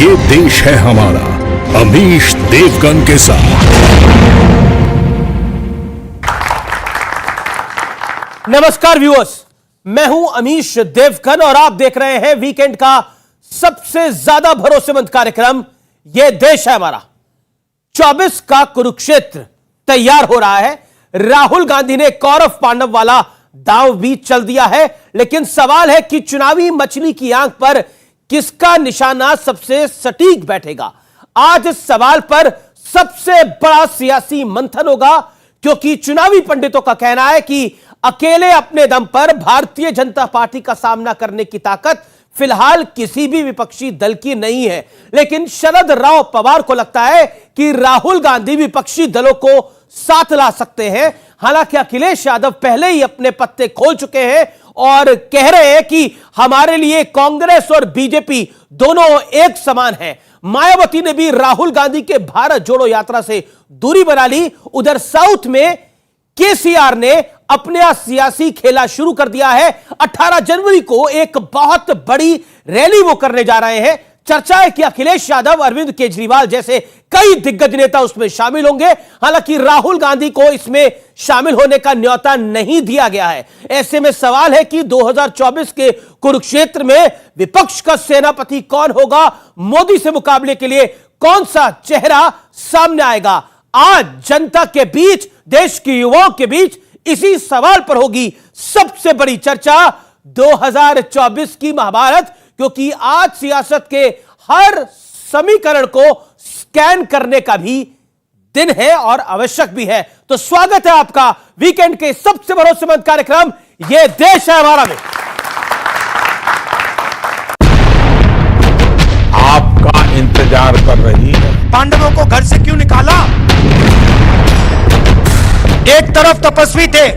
ये देश है हमारा, अमीश देवगन के साथ। नमस्कार व्यूअर्स, मैं हूं अमीश देवगन और आप देख रहे हैं वीकेंड का सबसे ज्यादा भरोसेमंद कार्यक्रम यह देश है हमारा। 24 का कुरुक्षेत्र तैयार हो रहा है। राहुल गांधी ने कौरव पांडव वाला दांव भी चल दिया है, लेकिन सवाल है कि चुनावी मछली की आंख पर किसका निशाना सबसे सटीक बैठेगा। आज इस सवाल पर सबसे बड़ा सियासी मंथन होगा, क्योंकि चुनावी पंडितों का कहना है कि अकेले अपने दम पर भारतीय जनता पार्टी का सामना करने की ताकत फिलहाल किसी भी विपक्षी दल की नहीं है। लेकिन शरद राव पवार को लगता है कि राहुल गांधी विपक्षी दलों को साथ ला सकते हैं। हालांकि अखिलेश यादव पहले ही अपने पत्ते खोल चुके हैं और कह रहे हैं कि हमारे लिए कांग्रेस और बीजेपी दोनों एक समान हैं। मायावती ने भी राहुल गांधी के भारत जोड़ो यात्रा से दूरी बना ली। उधर साउथ में केसीआर ने अपना सियासी खेला शुरू कर दिया है। 18 जनवरी को एक बहुत बड़ी रैली वो करने जा रहे हैं। चर्चा है कि अखिलेश यादव, अरविंद केजरीवाल जैसे कई दिग्गज नेता उसमें शामिल होंगे। हालांकि राहुल गांधी को इसमें शामिल होने का न्योता नहीं दिया गया है। ऐसे में सवाल है कि 2024 के कुरुक्षेत्र में विपक्ष का सेनापति कौन होगा, मोदी से मुकाबले के लिए कौन सा चेहरा सामने आएगा। आज जनता के बीच, देश के युवाओं के बीच इसी सवाल पर होगी सबसे बड़ी चर्चा, 2024 की महाभारत। क्योंकि आज सियासत के हर समीकरण को स्कैन करने का भी दिन है और आवश्यक भी है। तो स्वागत है आपका वीकेंड के सबसे भरोसेमंद कार्यक्रम ये देश है हमारा में। आपका इंतजार कर रही है। पांडवों को घर से क्यों निकाला? एक तरफ तपस्वी थे,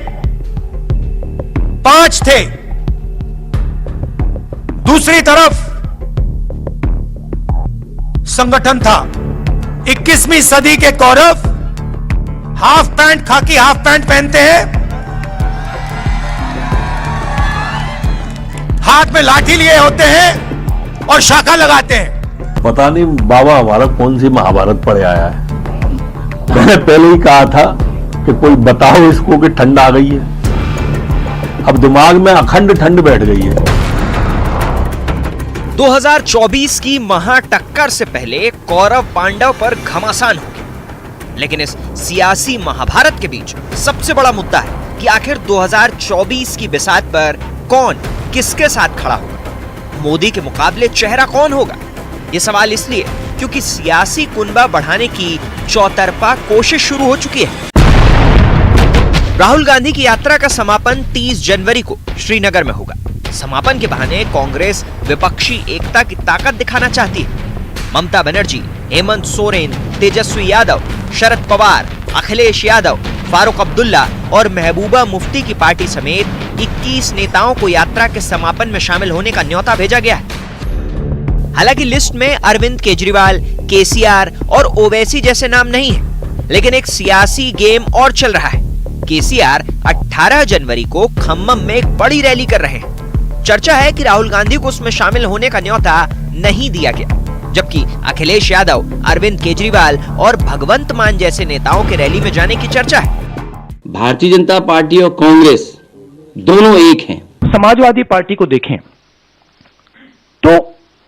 5 थे, दूसरी तरफ संगठन था। 21वीं सदी के कौरव हाफ पैंट, खाकी हाफ पैंट पहनते हैं, हाथ में लाठी लिए होते हैं और शाखा लगाते हैं। पता नहीं बाबा हमारा कौन सी महाभारत पढ़े आया है। मैंने पहले ही कहा था कि कोई बताओ इसको कि ठंड आ गई है। अब दिमाग में अखंड ठंड बैठ गई है। 2024 की महाटक्कर से पहले कौरव पांडव पर घमासान होगी, लेकिन इस सियासी महाभारत के बीच सबसे बड़ा मुद्दा है कि आखिर 2024 की बिसात पर कौन किसके साथ खड़ा होगा। मोदी के मुकाबले चेहरा कौन होगा। यह सवाल इसलिए क्योंकि सियासी कुनबा बढ़ाने की चौतरफा कोशिश शुरू हो चुकी है। राहुल गांधी की यात्रा का समापन 30 जनवरी को श्रीनगर में होगा। समापन के बहाने कांग्रेस विपक्षी एकता की ताकत दिखाना चाहती है। ममता बनर्जी, हेमंत सोरेन, तेजस्वी यादव, शरद पवार, अखिलेश यादव, फारूक अब्दुल्ला और महबूबा मुफ्ती की पार्टी समेत 21 नेताओं को यात्रा के समापन में शामिल होने का न्योता भेजा गया है। हालांकि लिस्ट में अरविंद केजरीवाल, केसीआर और ओवैसी जैसे नाम नहीं है, लेकिन एक सियासी गेम और चल रहा है। केसीआर 18 जनवरी को खम्मम में एक बड़ी रैली कर रहे हैं। चर्चा है कि राहुल गांधी को उसमें शामिल होने का न्योता नहीं दिया गया, जबकि अखिलेश यादव, अरविंद केजरीवाल और भगवंत मान जैसे नेताओं के रैली में जाने की चर्चा है। भारतीय जनता पार्टी और कांग्रेस दोनों एक हैं। समाजवादी पार्टी को देखें तो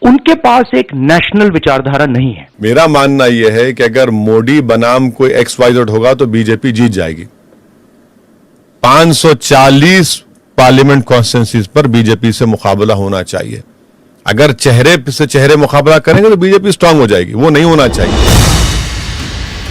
उनके पास एक नेशनल विचारधारा नहीं है। मेरा मानना यह है कि अगर मोदी बनाम कोई XYZ होगा तो बीजेपी जीत जाएगी। 540 पार्लियामेंट कॉन्स्टिट्यूंसीज पर बीजेपी से मुकाबला होना चाहिए। अगर चेहरे से चेहरे मुकाबला करेंगे तो बीजेपी स्ट्रांग हो जाएगी, वो नहीं होना चाहिए।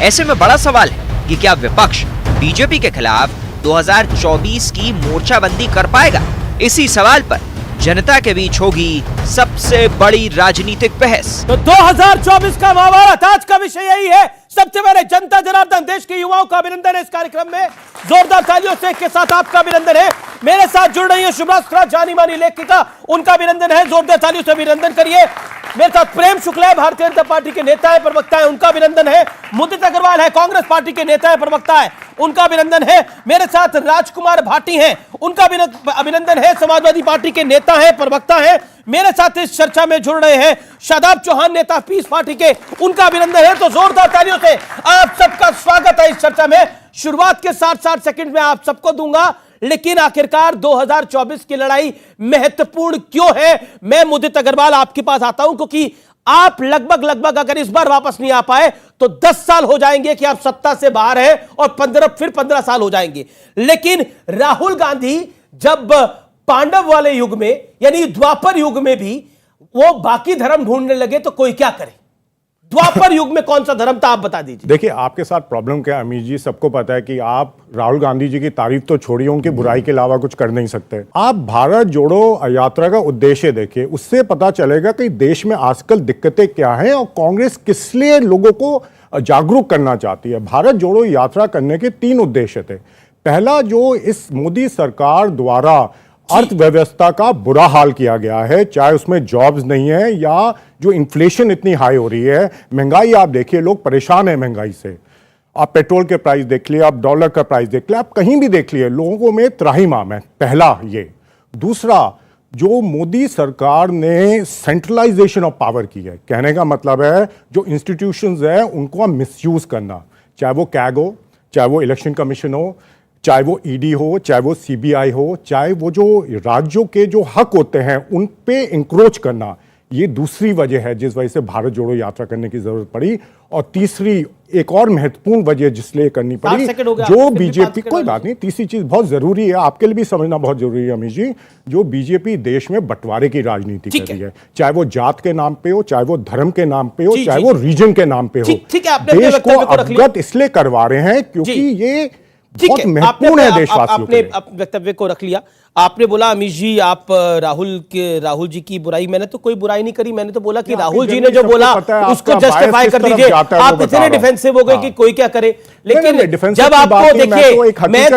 ऐसे में बड़ा सवाल है कि क्या विपक्ष बीजेपी के खिलाफ 2024 की मोर्चाबंदी कर पाएगा। इसी सवाल पर जनता के बीच होगी सबसे बड़ी राजनीतिक बहस। तो 2024 का महाभारत आज का विषय यही है। सबसे पहले जनता जनार्दन, देश के युवाओं का अभिनंदन है इस कार्यक्रम में। जोरदार तालियों से के साथ आपका अभिनंदन है। मेरे साथ जुड़ रही है शुभ्रा, जानी मानी लेखिका, उनका अभिनंदन है। जोरदार तालियों से अभिनंदन करिए। मेरे साथ प्रेम शुक्ला है, भारतीय जनता पार्टी के नेता है, प्रवक्ता है, उनका अभिनंदन है। मुदित अग्रवाल है, कांग्रेस पार्टी के नेता है, प्रवक्ता है, उनका अभिनंदन है। मेरे साथ राजकुमार भाटी हैं, उनका अभिनंदन है, समाजवादी पार्टी के नेता हैं, प्रवक्ता हैं। मेरे साथ इस चर्चा में जुड़ रहे हैं शादाब चौहान, नेता पीस पार्टी के। उनका अभिनंदन है, तो जोरदार तालियों से आप सबका स्वागत है इस चर्चा में। शुरुआत के 60 सेकंड में आप सबको दूंगा, लेकिन आखिरकार 2024 की लड़ाई महत्वपूर्ण क्यों है, मैं मुदित अग्रवाल आपके पास आता हूं, क्योंकि आप लगभग अगर इस बार वापस नहीं आ पाए तो 10 साल हो जाएंगे कि आप सत्ता से बाहर हैं, और 15 साल हो जाएंगे। लेकिन राहुल गांधी जब पांडव वाले युग में यानी द्वापर युग में भी वो बाकी धर्म ढूंढने लगे, तो कोई क्या करे? द्वापर युग में कौन सा धर्म था, आप बता दीजिए। देखिए, आपके साथ प्रॉब्लम क्या है अमीश जी, सबको पता है कि आप राहुल गांधी जी की तारीफ तो छोड़िए, उनकी बुराई के अलावा कुछ कर नहीं सकते। आप भारत जोड़ो यात्रा का उद्देश्य देखिए, उससे पता चलेगा कि देश में आजकल दिक्कतें क्या हैं और कांग्रेस किस लिए लोगों को जागरूक करना चाहती है। भारत जोड़ो यात्रा करने के 3 उद्देश्य थे। पहला, जो इस मोदी सरकार द्वारा अर्थव्यवस्था का बुरा हाल किया गया है, चाहे उसमें जॉब्स नहीं है या जो इन्फ्लेशन इतनी हाई हो रही है, महंगाई आप देखिए, लोग परेशान हैं महंगाई से। आप पेट्रोल के प्राइस देख लिए, आप डॉलर का प्राइस देख लिए, आप कहीं भी देख लिए, लोगों में त्राहिमाम है। पहला ये। दूसरा, जो मोदी सरकार ने सेंट्रलाइजेशन ऑफ पावर की है, कहने का मतलब है जो इंस्टीट्यूशंस है उनको मिसयूज करना, चाहे वो कैग हो, चाहे वो इलेक्शन कमीशन हो, चाहे वो ईडी हो, चाहे वो सीबीआई हो, चाहे वो जो राज्यों के जो हक होते हैं उन पे इंक्रोच करना, ये दूसरी वजह है जिस वजह से भारत जोड़ो यात्रा करने की जरूरत पड़ी। और तीसरी, एक और महत्वपूर्ण वजह जिसलिए करनी पड़ी, जो बीजेपी, कोई बात नहीं, तीसरी चीज बहुत जरूरी है, आपके लिए भी समझना बहुत जरूरी है अमीश जी, जो बीजेपी देश में बंटवारे की राजनीति कर रही है, चाहे वो जात के नाम पे हो, चाहे वो धर्म के नाम पे हो, चाहे वो रीजन के नाम पे हो, देश को अवगत इसलिए करवा रहे हैं क्योंकि ये बहुत महत्वपूर्ण है देशवासियों के लिए। आपने वक्तव्य को रख लिया। आपने बोला अमीश जी आप राहुल जी की बुराई, मैंने तो कोई बुराई नहीं करी, मैंने तो बोला कि राहुल जी ने जो बोला उसको जस्टिफाई कर दीजिए। आप इतने डिफेंसिव हो गए कि कोई क्या करे। लेकिन जब आपको देखिए, मैं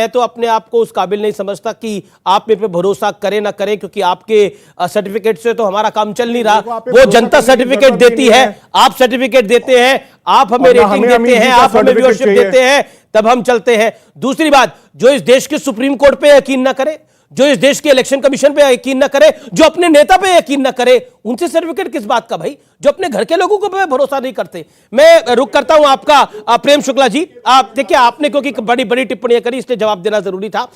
तो अपने आप को उस काबिल नहीं समझता कि आप मेरे पे भरोसा करें ना करें, क्योंकि आपके सर्टिफिकेट से तो हमारा काम चल नहीं रहा। वो जनता सर्टिफिकेट देती है, आप सर्टिफिकेट देते हैं, आप हमें रेटिंग देते हैं, आप हमें व्यूअरशिप देते हैं, तब हम चलते हैं। दूसरी बात, जो इस देश के सुप्रीम कोर्ट पे यकीन ना करे, जो इस देश के इलेक्शन कमीशन पे यकीन ना करे, जो अपने नेता पे यकीन ना करे, उनसे सर्टिफिकेट किस बात का भाई, जो अपने घर के लोगों को पे भरोसा नहीं करते। मैं रुक करता हूं आपका प्रेम शुक्ला जी। आप देखिए, आपने क्योंकि बड़ी बड़ी टिप्पणियां करी इसलिए जवाब देना जरूरी था।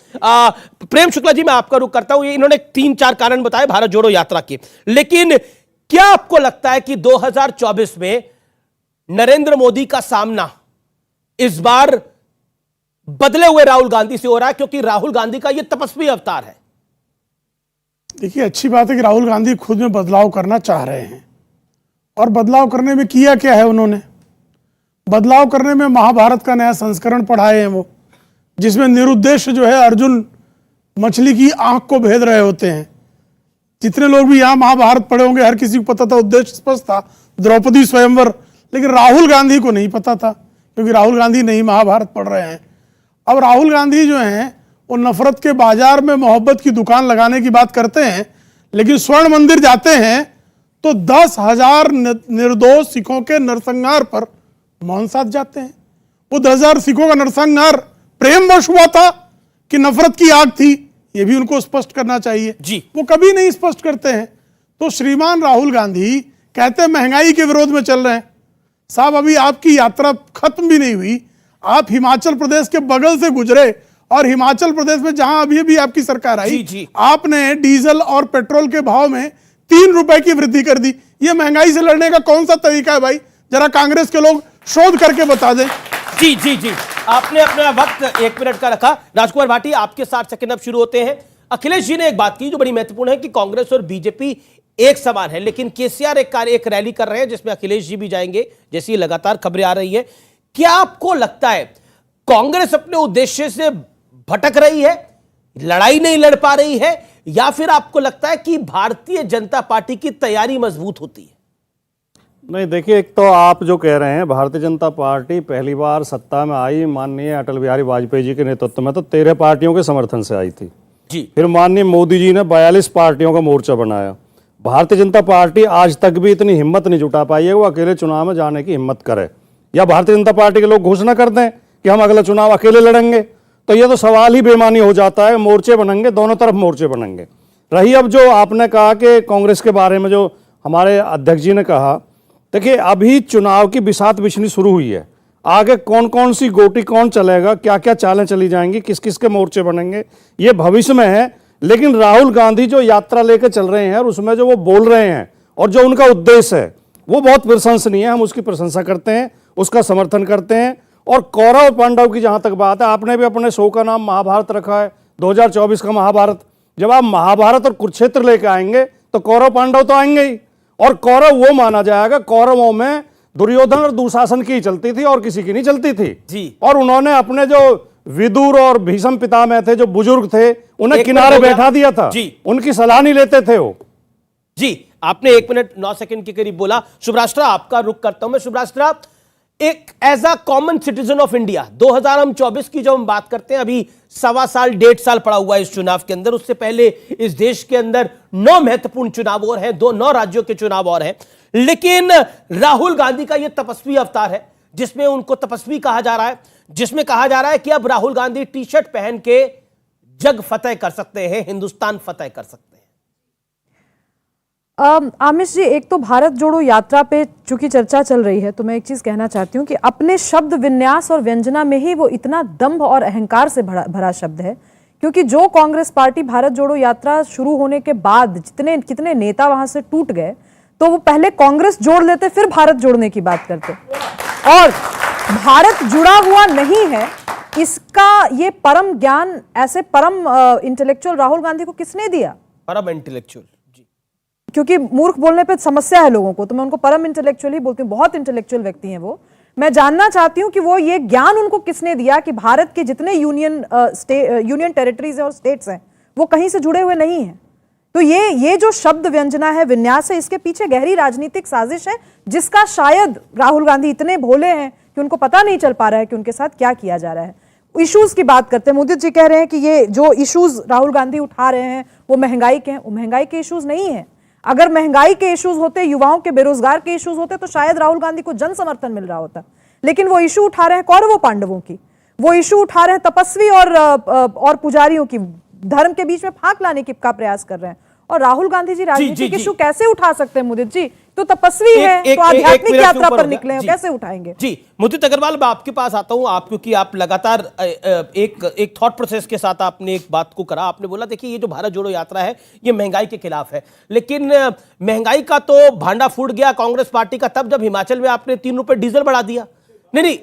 प्रेम शुक्ला जी, मैं आपका रुक करता हूं। इन्होंने 3-4 कारण बताए भारत जोड़ो यात्रा के, लेकिन क्या आपको लगता है कि 2024 में नरेंद्र मोदी का सामना इस बार बदले हुए राहुल गांधी से हो रहा है, क्योंकि राहुल गांधी का यह तपस्वी अवतार है? देखिए, अच्छी बात है कि राहुल गांधी खुद में बदलाव करना चाह रहे हैं, और बदलाव करने में किया क्या है उन्होंने? बदलाव करने में महाभारत का नया संस्करण पढ़ाए हैं वो, जिसमें निरुद्देश्य जो है अर्जुन मछली की आंख को भेद रहे होते हैं। जितने लोग भी यहाँ महाभारत पढ़े होंगे, हर किसी को पता था, उद्देश्य स्पष्ट था, द्रौपदी स्वयंवर। लेकिन राहुल गांधी को नहीं पता था, क्योंकि राहुल गांधी नहीं महाभारत पढ़ रहे हैं। अब राहुल गांधी जो हैं वो नफरत के बाजार में मोहब्बत की दुकान लगाने की बात करते हैं, लेकिन स्वर्ण मंदिर जाते हैं तो 10,000 निर्दोष सिखों के नरसंहार पर मौन साध जाते हैं। वो 10,000 सिखों का नरसंहार प्रेमवश हुआ था कि नफरत की आग थी, ये भी उनको स्पष्ट करना चाहिए जी। वो कभी नहीं स्पष्ट करते हैं। तो श्रीमान राहुल गांधी कहते हैं महंगाई के विरोध में चल रहे हैं। साहब, अभी आपकी यात्रा खत्म भी नहीं हुई, आप हिमाचल प्रदेश के बगल से गुजरे, और हिमाचल प्रदेश में जहां अभी अभी आपकी सरकार आई, आपने डीजल और पेट्रोल के भाव में 3 रुपए की वृद्धि कर दी। ये महंगाई से लड़ने का कौन सा तरीका है भाई? जरा कांग्रेस के लोग शोध करके बता दें। जी जी जी, आपने अपना वक्त 1 मिनट का रखा। राजकुमार भाटी, आपके 60 सेकंड अब शुरू होते हैं। अखिलेश जी ने एक बात की जो बड़ी महत्वपूर्ण है कि कांग्रेस और बीजेपी एक समान है, लेकिन केसीआर एक रैली कर रहे हैं जिसमें अखिलेश जी भी जाएंगे, जैसी लगातार खबरें आ रही है। क्या आपको लगता है कांग्रेस अपने उद्देश्य से भटक रही है, लड़ाई नहीं लड़ पा रही है, या फिर आपको लगता है कि भारतीय जनता पार्टी की तैयारी मजबूत होती है? नहीं, देखिए, एक तो आप जो कह रहे हैं, भारतीय जनता पार्टी पहली बार सत्ता में आई माननीय अटल बिहारी वाजपेयी जी के नेतृत्व में तो 13 पार्टियों के समर्थन से आई थी जी। फिर माननीय मोदी जी ने 42 पार्टियों का मोर्चा बनाया। भारतीय जनता पार्टी आज तक भी इतनी हिम्मत नहीं जुटा पाई है वो अकेले चुनाव में जाने की हिम्मत करे, या भारतीय जनता पार्टी के लोग घोषणा कर दें कि हम अगला चुनाव अकेले लड़ेंगे, तो ये तो सवाल ही बेमानी हो जाता है। मोर्चे बनेंगे, दोनों तरफ मोर्चे बनेंगे। रही अब जो आपने कहा कि कांग्रेस के बारे में जो हमारे अध्यक्ष जी ने कहा, देखिए अभी चुनाव की बिसात बिछनी शुरू हुई है, आगे कौन कौन सी गोटी कौन चलेगा, क्या क्या चालें चली जाएंगी, किस किस के मोर्चे बनेंगे, ये भविष्य में है। लेकिन राहुल गांधी जो यात्रा लेकर चल रहे हैं और उसमें जो वो बोल रहे हैं और जो उनका उद्देश्य है वो बहुत प्रशंसनीय है, हम उसकी प्रशंसा करते हैं, उसका समर्थन करते हैं। और कौरव पांडव की जहां तक बात है, आपने भी अपने शो का नाम महाभारत रखा है, 2024 का महाभारत। जब आप महाभारत और कुरुक्षेत्र लेकर आएंगे तो कौरव पांडव तो आएंगे ही, और कौरव वो माना जाएगा, कौरवों में दुर्योधन और दुशासन की चलती थी और किसी की नहीं चलती थी जी। और उन्होंने अपने जो विदुर और भीष्म पितामह थे, जो बुजुर्ग थे, उन्हें किनारे बैठा दिया था जी, उनकी सलाह नहीं लेते थे वो जी। आपने 1 मिनट 9 सेकंड के करीब बोला। शुभराष्ट्र, आपका रुख करता हूं मैं। शुभराष्ट्र, एक as a common citizen of India 2024 की जब हम बात करते हैं, अभी 1.25 साल 1.5 साल पड़ा हुआ है इस चुनाव के अंदर, उससे पहले इस देश के अंदर 9 महत्वपूर्ण चुनाव और हैं, 9 राज्यों के चुनाव और हैं। लेकिन राहुल गांधी का यह तपस्वी अवतार है, जिसमें उनको तपस्वी कहा जा रहा है, जिसमें कहा जा रहा है कि अब राहुल गांधी टी शर्ट पहन के जग फतेह कर सकते हैं, हिंदुस्तान फतेह कर सकते हैं। आमिश जी, एक तो भारत जोड़ो यात्रा पे चूंकि चर्चा चल रही है, तो मैं एक चीज कहना चाहती हूँ कि अपने शब्द विन्यास और व्यंजना में ही वो इतना दंभ और अहंकार से भरा शब्द है। क्योंकि जो कांग्रेस पार्टी भारत जोड़ो यात्रा शुरू होने के बाद कितने नेता वहां से टूट गए, तो वो पहले कांग्रेस जोड़ लेते, फिर भारत जोड़ने की बात करते। और भारत जुड़ा हुआ नहीं है, इसका ये परम ज्ञान ऐसे परम इंटेलेक्चुअल राहुल गांधी को किसने दिया? परम इंटेलेक्चुअल, क्योंकि मूर्ख बोलने पे समस्या है लोगों को, तो मैं उनको परम इंटेलेक्चुअल ही बोलती हूँ, बहुत इंटेलेक्चुअल व्यक्ति हैं वो। मैं जानना चाहती हूँ कि वो ये ज्ञान उनको किसने दिया कि भारत के जितने यूनियन टेरिटरीज हैं और स्टेट्स हैं वो कहीं से जुड़े हुए नहीं हैं। तो ये जो शब्द व्यंजना है, विन्यास है, इसके पीछे गहरी राजनीतिक साजिश है, जिसका शायद राहुल गांधी इतने भोले हैं कि उनको पता नहीं चल पा रहा है कि उनके साथ क्या किया जा रहा है। इश्यूज की बात करते हैं, मोदी जी कह रहे हैं कि ये जो इश्यूज राहुल गांधी उठा रहे हैं वो महंगाई के हैं। वो महंगाई के इश्यूज नहीं है। अगर महंगाई के इश्यूज होते, युवाओं के बेरोजगार के इश्यूज होते, तो शायद राहुल गांधी को जन समर्थन मिल रहा होता। लेकिन वो इशू उठा रहे हैं कौरवों पांडवों की, वो इशू उठा रहे हैं तपस्वी और पुजारियों की, धर्म के बीच में फांक लाने की का प्रयास कर रहे हैं। और राहुल गांधी जी राजनीतिक इशू कैसे उठा सकते हैं? मुदित जी तो तपस्वी है, तो आध्यात्मिक यात्रा पर निकले हैं, कैसे उठाएंगे? जी मुदित अग्रवाल, मैं आपके पास आता हूं। आप क्योंकि आप लगातार एक थॉट प्रोसेस के साथ आपने एक बात को करा। आपने बोला देखिए ये जो भारत जोड़ो यात्रा है ये महंगाई के खिलाफ है, लेकिन महंगाई का तो भांडा फूट गया कांग्रेस पार्टी का तब जब हिमाचल में आपने 3 रुपए डीजल बढ़ा दिया। नहीं,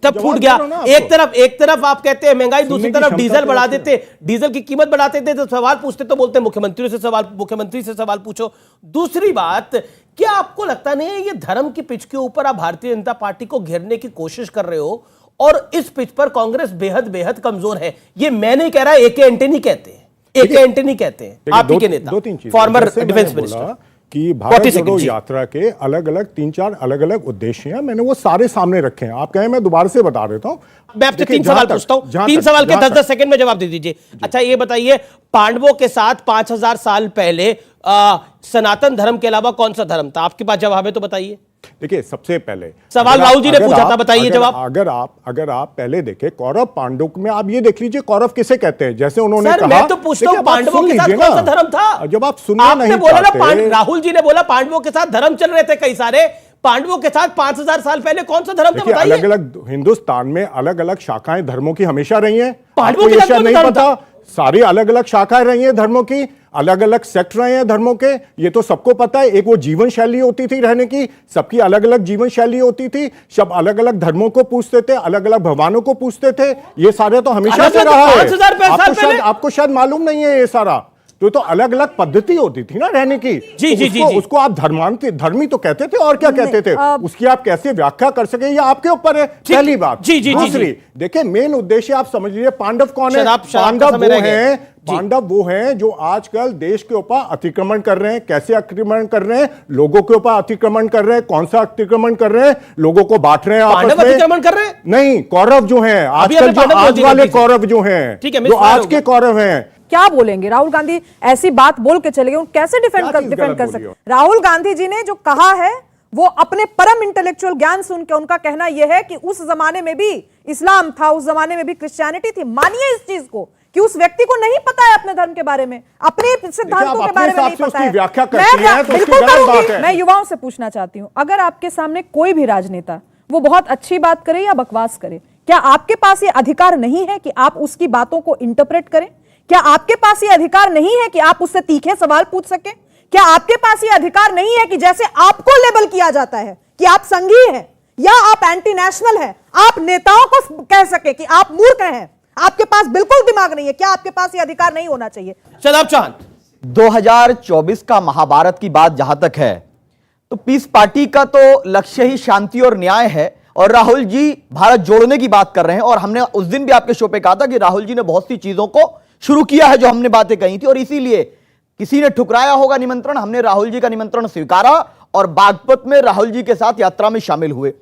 तब फूट गया। एक तरफ आप कहते हैं महंगाई, दूसरी तरफ डीजल बढ़ा देते, डीजल की कीमत बढ़ाते थे, तो सवाल पूछते तो बोलते मुख्यमंत्री से सवाल पूछो। दूसरी बात, क्या आपको लगता नहीं है ये धर्म की पिच के ऊपर आप भारतीय जनता पार्टी को घेरने की कोशिश कर रहे हो, और इस पिच पर कांग्रेस बेहद कमजोर है? ये मैं नहीं कह रहा, एके एंटनी कहते हैं, आप ही के नेता, फॉर्मर डिफेंस मिनिस्टर, कि भारत जोड़ो यात्रा के अलग अलग 3-4 अलग अलग उद्देश्य हैं। मैंने वो सारे सामने रखे हैं। आप कहें मैं दोबारा से बता देता हूं। मैं आपसे 3 सवाल पूछता हूं, 3 सवाल के 10-10 सेकंड में जवाब दे दीजिए। अच्छा ये बताइए, पांडवों के साथ 5000 साल पहले सनातन धर्म के अलावा कौन सा धर्म था? आपके पास जवाब है तो बताइए। देखिए सबसे पहले सवाल राहुल जी ने पूछा था, बताइए जवाब। अगर आप पहले देखें कौरव पांडव में, आप ये देख लीजिए कौरव किसे कहते हैं, जैसे उन्होंने कहा। मैं तो पूछता हूं पांडवों के साथ कौन सा धर्म था? जब आप सुनना नहीं चाहते। राहुल जी ने बोला पांडवों के साथ धर्म चल रहे थे कई सारे, पांडवों के साथ 5000 साल पहले कौन सा धर्म था बताइए। अलग अलग हिंदुस्तान में अलग अलग शाखाएं धर्मों की हमेशा रही हैं। पांडवों के साथ नहीं पता? सारी अलग अलग शाखाएं रही हैं धर्मों की, अलग अलग सेक्ट रहे हैं धर्मों के, ये तो सबको पता है। एक वो जीवन शैली होती थी रहने की, सबकी अलग अलग जीवन शैली होती थी, सब अलग अलग धर्मों को पूछते थे, अलग अलग भगवानों को पूछते थे। ये सारे तो हमेशा से रहा है। आपको शायद मालूम नहीं है ये सारा। तो अलग अलग पद्धति होती थी ना रहने की। जी। उसको आप धर्मी तो कहते थे, और क्या कहते थे? उसकी आप कैसे व्याख्या कर सके ये आपके ऊपर है, पहली बात। दूसरी, देखिए मेन उद्देश्य आप समझ लीजिए, पांडव कौन है? पांडव वो हैं जो आजकल देश के ऊपर अतिक्रमण कर रहे हैं। कैसे अतिक्रमण कर रहे हैं? लोगों के ऊपर अतिक्रमण कर रहे हैं। कौन सा अतिक्रमण कर रहे हैं? लोगों को बांट रहे हैं आपस में। अतिक्रमण कर रहे हैं? नहीं, कौरव जो हैं आजकल, जो आज वाले कौरव जो हैं, जो आज के कौरव हैं। क्या बोलेंगे? राहुल गांधी ऐसी बात बोल के चले गए, कैसे डिफेंड कर सकते? राहुल गांधी जी ने जो कहा है वो अपने परम इंटेलेक्चुअल ज्ञान सुन के, उनका कहना यह है कि उस जमाने में भी इस्लाम था, उस जमाने में भी क्रिश्चियनिटी थी। मानिए इस चीज को कि उस व्यक्ति को नहीं पता है अपने धर्म के बारे में, अपने सिद्धांतों के बारे में नहीं पता है। व्याख्या करती हैं तो उसकी बिल्कुल गलत बात करूंगी। है। मैं युवाओं से पूछना चाहती हूं, अगर आपके सामने कोई भी राजनेता वो बहुत अच्छी बात करे या बकवास करे, क्या आपके पास ये अधिकार नहीं है कि आप उसकी बातों को इंटरप्रेट करें? क्या आपके पास ये अधिकार नहीं है कि आप उससे तीखे सवाल पूछ सकें? क्या आपके पास ये अधिकार नहीं है कि जैसे आपको लेबल किया जाता है कि आप संघीय हैं या आप एंटी नेशनल हैं, आप नेताओं को कह सके कि आप मूर्ख हैं, आपके पास बिल्कुल दिमाग नहीं है? क्या आपके पास ये अधिकार नहीं होना चाहिए? शदाब चौहान, 2024 का महाभारत की बात जहां तक है तो पीस पार्टी का तो लक्ष्य ही शांति और न्याय है, और राहुल जी भारत जोड़ने की बात कर रहे हैं। और हमने उस दिन भी आपके शो पे कहा था कि राहुल जी ने बहुत सी चीजों को शुरू किया है जो हमने बातें कही थी, और इसीलिए किसी ने ठुकराया होगा निमंत्रण, हमने राहुल जी का निमंत्रण स्वीकारा और बागपत में राहुल जी के साथ यात्रा में शामिल हुए।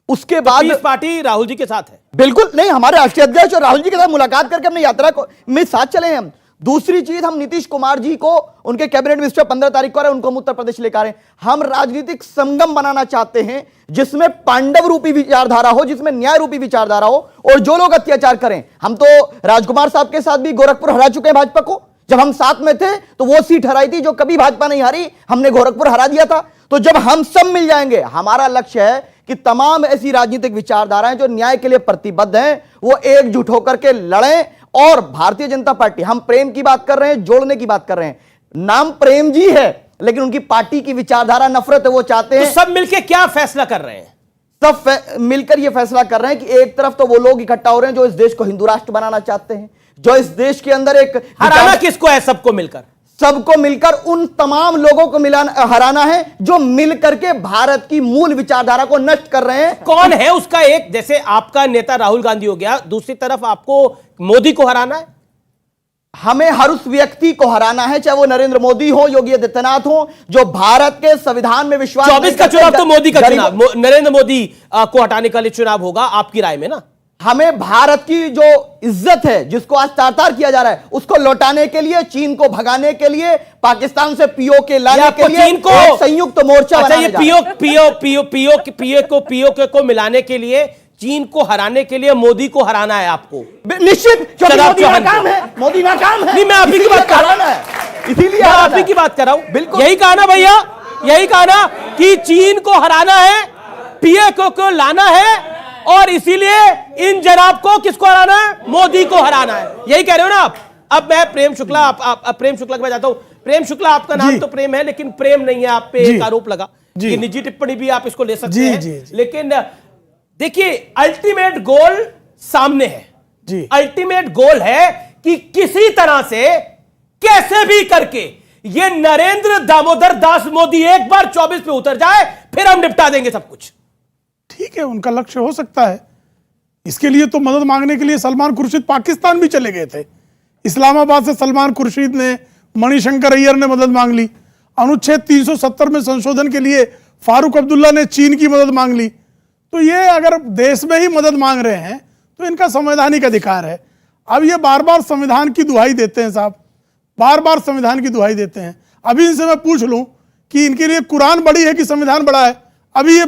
उसके बाद पीस पार्टी राहुल जी के साथ है? बिल्कुल नहीं, हमारे राष्ट्रीय अध्यक्ष और राहुल जी के साथ मुलाकात करके हमने यात्रा को में साथ चले हैं हम। दूसरी चीज, हम नीतीश कुमार जी को उनके कैबिनेट मिनिस्टर 15 तारीख को आ रहे हैं, उनको हम उत्तर प्रदेश लेकर आ रहे हैं। हम राजनीतिक संगम बनाना चाहते हैं जिसमें पांडव रूपी विचारधारा हो, जिसमें न्याय रूपी विचारधारा हो, और जो लोग अत्याचार करें, हम तो राजकुमार साहब के साथ भी गोरखपुर हरा चुके हैं भाजपा को। जब हम साथ में थे तो वो सीट हराई थी जो कभी भाजपा नहीं हारी, हमने गोरखपुर हरा दिया था। तो जब हम सब मिल जाएंगे, हमारा लक्ष्य है कि तमाम ऐसी राजनीतिक विचारधाराएं जो न्याय के लिए प्रतिबद्ध हैं वो एकजुट होकर के लड़ें। और भारतीय जनता पार्टी, हम प्रेम की बात कर रहे हैं, जोड़ने की बात कर रहे हैं, नाम प्रेम जी है लेकिन उनकी पार्टी की विचारधारा नफरत है। वो चाहते हैं तो सब मिलकर क्या फैसला कर रहे हैं? सब मिलकर यह फैसला कर रहे हैं कि एक तरफ तो वो लोग इकट्ठा हो रहे हैं जो इस देश को हिंदू राष्ट्र बनाना चाहते हैं, जो इस देश के अंदर एक हराना किसको है? सबको मिलकर, सबको मिलकर उन तमाम लोगों को हराना है जो मिलकर के भारत की मूल विचारधारा को नष्ट कर रहे हैं। कौन है उसका एक? जैसे आपका नेता राहुल गांधी हो गया, दूसरी तरफ आपको मोदी को हराना है। हमें हर उस व्यक्ति को हराना है, चाहे वो नरेंद्र मोदी हो, योगी आदित्यनाथ हो, जो भारत के संविधान में विश्वास 24 का चुनाव तो मोदी का चुनाव, नरेंद्र मोदी को हटाने का लिए चुनाव होगा आपकी राय में ना? हमें भारत की जो इज्जत है, जिसको आज तार-तार किया जा रहा है, उसको लौटाने के लिए, चीन को भगाने के लिए, पाकिस्तान से पीओके लाने के लिए चीन को एक संयुक्त मोर्चा बनाने जा पीओके को मिलाने के लिए, चीन को हराने के लिए मोदी को हराना है आपको। निश्चित, क्योंकि मोदी नाकाम है, मोदी नाकाम है। नहीं, मैं आप ही की बात कर रहा हूं, इसीलिए आप ही की बात कर रहा हूं। बिल्कुल यही कहा ना भैया, यही कहा ना कि चीन को हराना है, पीओके को लाना है, और इसीलिए इन जनाब को किसको हराना है? मोदी को हराना है। यही कह रहे हो ना आप? अब मैं प्रेम शुक्ला, आप प्रेम शुक्ला के पास जाता हूं। प्रेम शुक्ला, आपका नाम तो प्रेम है लेकिन प्रेम नहीं है, आप पे एक आरोप लगा कि निजी टिप्पणी भी आप इसको ले सकते हैं। लेकिन देखिए, अल्टीमेट गोल सामने है। अल्टीमेट गोल है कि किसी तरह से, कैसे भी करके, ये नरेंद्र दामोदर दास मोदी एक बार 24 पे उतर जाए, फिर हम निपटा देंगे सब कुछ। ठीक है, उनका लक्ष्य हो सकता है। इसके लिए तो मदद मांगने के लिए सलमान खुर्शीद पाकिस्तान भी चले गए थे। इस्लामाबाद से सलमान खुर्शीद ने, मणिशंकर अय्यर ने मदद मांग ली। अनुच्छेद 370 में संशोधन के लिए फारूक अब्दुल्ला ने चीन की मदद मांग ली। तो ये अगर देश में ही मदद मांग रहे हैं तो इनका संवैधानिक अधिकार है। अब ये बार बार संविधान की दुहाई देते हैं साहब, बार बार संविधान की दुहाई देते हैं। अभी इनसे मैं पूछ लूं कि इनके लिए कुरान बड़ी है कि संविधान बड़ा है, अभी ये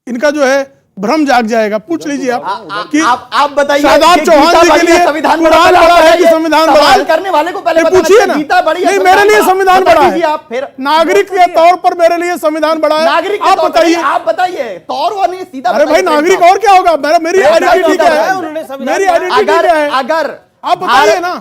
इनका जो है भ्रम जाग जाएगा। पूछ लीजिए आप कि आप बताइए, शादाब चौहान जी के लिए संविधान कुरान बड़ा है कि संविधान बड़ा है? करने वाले को पहले पूछिए ना। नहीं, मेरे लिए संविधान बड़ा है। आप फिर नागरिक के तौर पर मेरे लिए संविधान बड़ा है। नागरिक आप बताइए, आप बताइए तौर वो नहीं, सीधा। अरे भाई, नागरिक और क्या होगा? मेरी आइडेंटिटी क्या है? मेरी आइडेंटिटी क्या है? अगर आप बताइए ना।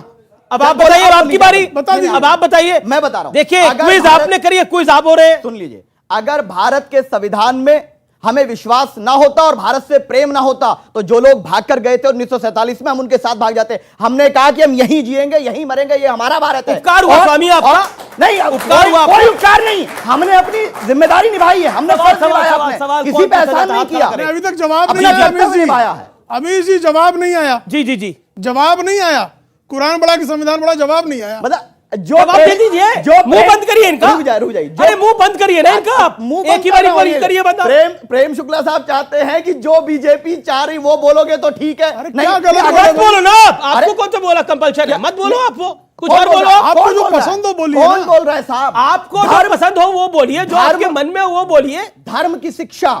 अब आप बताइए, अब आपकी बारी, बता दीजिए। अब आप बताइए। मैं बता रहा हूं, देखिए, क्विज आपने करी है, क्विज आप हो रहे हैं। सुन लीजिए, अगर भारत के संविधान में हमें विश्वास ना होता और भारत से प्रेम ना होता तो जो लोग भागकर गए थे 1947 में, हम उनके साथ भाग जाते। हमने कहा कि हम यहीं जिएंगे, यहीं मरेंगे, ये हमारा भारत है। उपकार हुआ स्वामी आपका? नहीं, उपकार हुआ, कोई उपकार नहीं। हमने अपनी जिम्मेदारी निभाई है, हमने फर्ज निभाया, किसी पे एहसान नहीं किया। अभी तक जवाब नहीं आया अमीर जी, जवाब नहीं आया। जी, जवाब नहीं आया। कुरान बड़ा कि संविधान बड़ा, जवाब नहीं आया। मतलब जो दे दीजिए, जो मुंह बंद करिए इनका। रुक जाइए। अरे मुंह बंद करिए ना इनका, मुंह एक ही बारी करिए बंद। प्रेम शुक्ला साहब चाहते हैं कि जो बीजेपी चाह रही वो बोलोगे तो ठीक है। नहीं, मत बोलो ना, आपको कौन सा बोला कंपल्सरी? मत बोलो, आप कुछ और बोलो। आपको जो पसंद हो बोलिए। कौन बोल रहा है साहब? आपको जो पसंद हो वो बोलिए, जो आपके मन में हो वो बोलिए। धर्म की शिक्षा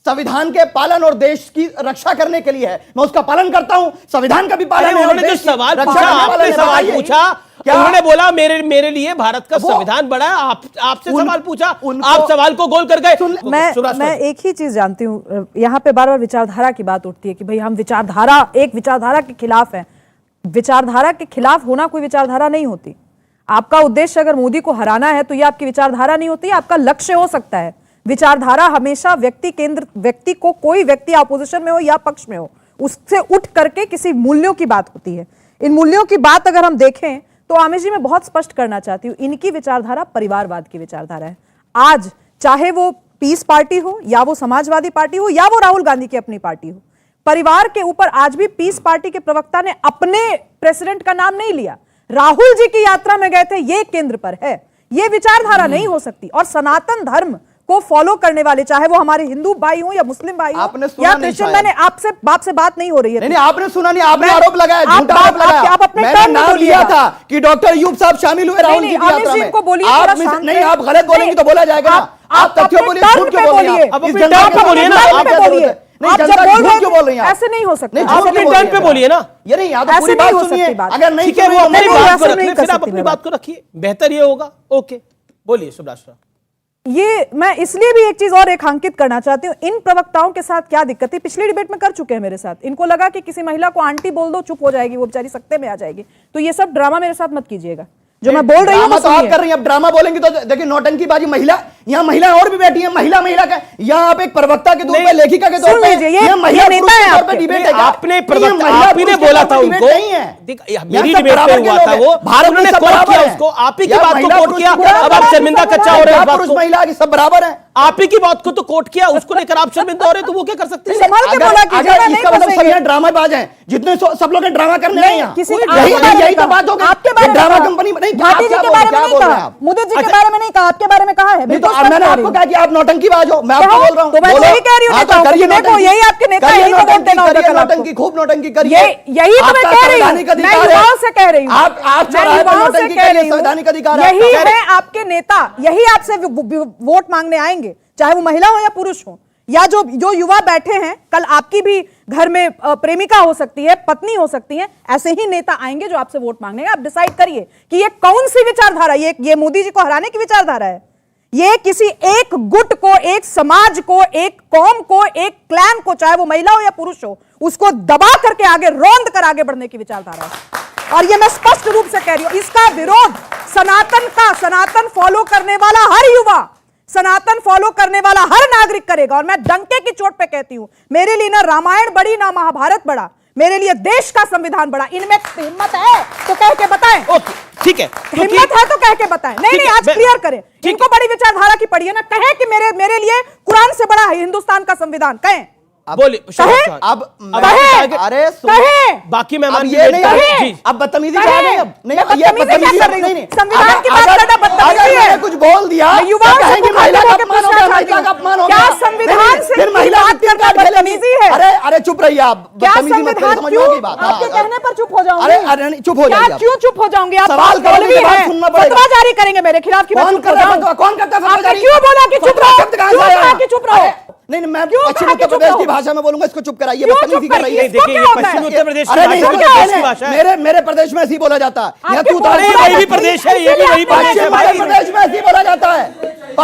संविधान के पालन और देश की रक्षा करने के लिए है, मैं उसका पालन करता हूं। संविधान का भी पालन है। उन्होंने जो सवाल पूछा, आपने सवाल पूछा, उन्होंने बोला मेरे लिए भारत का संविधान बड़ा है। आपसे सवाल पूछा, आप सवाल को गोल कर गए। मैं एक ही चीज जानती हूं, यहां पे बार बार विचारधारा की बात उठती है कि भाई हम एक विचारधारा के खिलाफ हैं। विचारधारा के खिलाफ होना कोई विचारधारा नहीं होती। आपका उद्देश्य अगर मोदी को हराना है तो ये आपकी विचारधारा नहीं होती, आपका लक्ष्य हो सकता है। विचारधारा हमेशा व्यक्ति को, कोई व्यक्ति अपोजिशन में हो या पक्ष में हो, उससे उठ करके किसी मूल्यों की बात होती है। इन मूल्यों की बात अगर हम देखें तो आमिर जी मैं बहुत स्पष्ट करना चाहती हूं, इनकी विचारधारा परिवारवाद की विचारधारा है। आज चाहे वो पीस पार्टी हो या वो समाजवादी पार्टी हो या वो राहुल गांधी की अपनी पार्टी हो, परिवार के ऊपर आज भी पीस पार्टी के प्रवक्ता ने अपने प्रेसिडेंट का नाम नहीं लिया। राहुल जी की यात्रा में गए थे, ये केंद्र पर है। ये विचारधारा नहीं हो सकती। और सनातन धर्म को फॉलो करने वाले, चाहे वो हमारे हिंदू भाई हो या मुस्लिम भाई हो या क्रिश्चियन, मैंने आपसे बात नहीं हो रही है। नहीं, आपने सुना नहीं, आपने आरोप लगाया, झूठा आरोप लगाया। आप अपने मैंने नाम लिया था कि डॉक्टर अयूब साहब शामिल हुए राहुल जी की यात्रा में। आप नहीं, आप गलत बोलेंगे तो बोला जाएगा ना। आप तथ्यों बोलिए, झूठ क्यों बोल रही हैं? आप अपने टर्न पे बोलिए ना। नहीं, जनता झूठ क्यों बोल रही हैं? ऐसे नहीं हो सकता। आप अपने टर्न पे बोलिए ना। ये नहीं, या तो पूरी बात सुनिए, अगर नहीं ठीक है वो अपनी बात को रखिए, फिर आप अपनी बात को रखिए, बेहतर ये होगा। ओके, बोलिए सुभाष। ये मैं इसलिए भी एक चीज और रेखांकित करना चाहती हूँ, इन प्रवक्ताओं के साथ क्या दिक्कत है, पिछली डिबेट में कर चुके हैं मेरे साथ। इनको लगा कि किसी महिला को आंटी बोल दो, चुप हो जाएगी, वो बेचारी सकते में आ जाएगी। तो ये सब ड्रामा मेरे साथ मत कीजिएगा, जो मैं बोल रही हूँ तो आप कर रही हैं। अब ड्रामा बोलेंगे तो देखिए नौटंकीबाजी। महिला, यहाँ महिला और भी बैठी है, महिला का, यहाँ आप एक प्रवक्ता के तौर पे, लेखिका के तौर पे, ये महिला नेता है आपके डिबेट है। आपने प्रवक्ता, आप ही ने बोला था उनको, मेरी डिबेट में हुआ था वो, उन्होंने कोट किया उसको, आप ही की बात को कोट किया। अब आप शर्मिंदा कच्चा हो रहे हैं। पुरुष महिला की सब बराबर है। आप ही की बात को तो कोट किया, उसको लेकर आप शर्मिंदा हो रहे, तो वो क्या कर सकते हैं? अगर इसका मतलब सब यहाँ ड्रामाबाज हैं, जितने सब लोग ड्रामा करने नहीं, यही तो बात हो गई। ड्रामा कंपनी नहीं, मोदी जी के बारे में नहीं कहा, मोदी जी के बारे में नहीं कहा, आपके बारे में कहा है। मैंने आपको कहा कि आप नौटंकीबाज हो, मैं आपको बोल रहा हूं। तो मैं यही कह रही हूं, देखो यही आपके नेता हैं, इनको बोलते ना नौटंकी, खूब नौटंकी करिए। यही तो मैं कह रही हूं, मैं युवाओं से कह रही हूं, आप युवाओं से कह रही हूं, संवैधानिक अधिकार है। यही है आपके नेता, यही आपसे वोट मांगने आएंगे, चाहे वो महिला हो या पुरुष हो, या जो युवा बैठे हैं। कल आपकी भी घर में प्रेमिका हो सकती है, पत्नी हो सकती है, ऐसे ही नेता आएंगे जो आपसे वोट मांगने। आप डिसाइड करिए कि ये कौन सी विचारधारा, ये मोदी जी को हराने की विचारधारा है, ये किसी एक गुट को, एक समाज को, एक कौम को, एक क्लैन को, चाहे वो महिला हो या पुरुष हो, उसको दबा करके आगे, रौंद कर आगे बढ़ने की विचारधारा है। और ये मैं स्पष्ट रूप से कह रही हूं, इसका विरोध सनातन फॉलो करने वाला हर युवा, सनातन फॉलो करने वाला हर नागरिक करेगा। और मैं डंके की चोट पे कहती हूं, मेरे लिए ना रामायण बड़ी ना महाभारत बड़ा, मेरे लिए देश का संविधान बड़ा। इनमें हिम्मत है तो कह के बताएं। ओके, ठीक है, हिम्मत है तो कह के बताएं। नहीं, आज क्लियर करें। इनको बड़ी विचारधारा की पड़ी है ना, कहे कि मेरे लिए कुरान से बड़ा है हिंदुस्तान का संविधान, कहें। बोलिए अब अरे बाकी मेहमान ये नहीं, अब बदतमीजी कर रहे हैं। नहीं, ये बदतमीजी कर रही है। संविधान की बात करना बदतमीजी है। कुछ बोल दिया, युवाओं से महिला का अपमान हो गया, महिला का अपमान हो गया। क्या संविधान से फिर महिला बात करना बदतमीजी है? अरे चुप रहिए आप, बदतमीजी मत करिए, समझो की बात। आपके कहने पर चुप हो जाऊंगी? अरे चुप हो जाइए। क्यों चुप हो जाऊंगी? आप सवाल करोगे तो बात सुनना पड़ेगा। फतवा जारी करेंगे मेरे खिलाफ कि कौन करता है फतवा जारी? क्यों बोला कि चुप रहो? नहीं, मैं पश्चिम उत्तर प्रदेश की भाषा में बोलूंगा, इसको चुप कराइए। बदतमीजी कर रही है। देखिए, ये पश्चिम उत्तर प्रदेश की भाषा है। मेरे प्रदेश में ऐसी बोला जाता है। ये भी प्रदेश है, ये भी वही प्रदेश है भाई। प्रदेश में ऐसी बोला जाता है।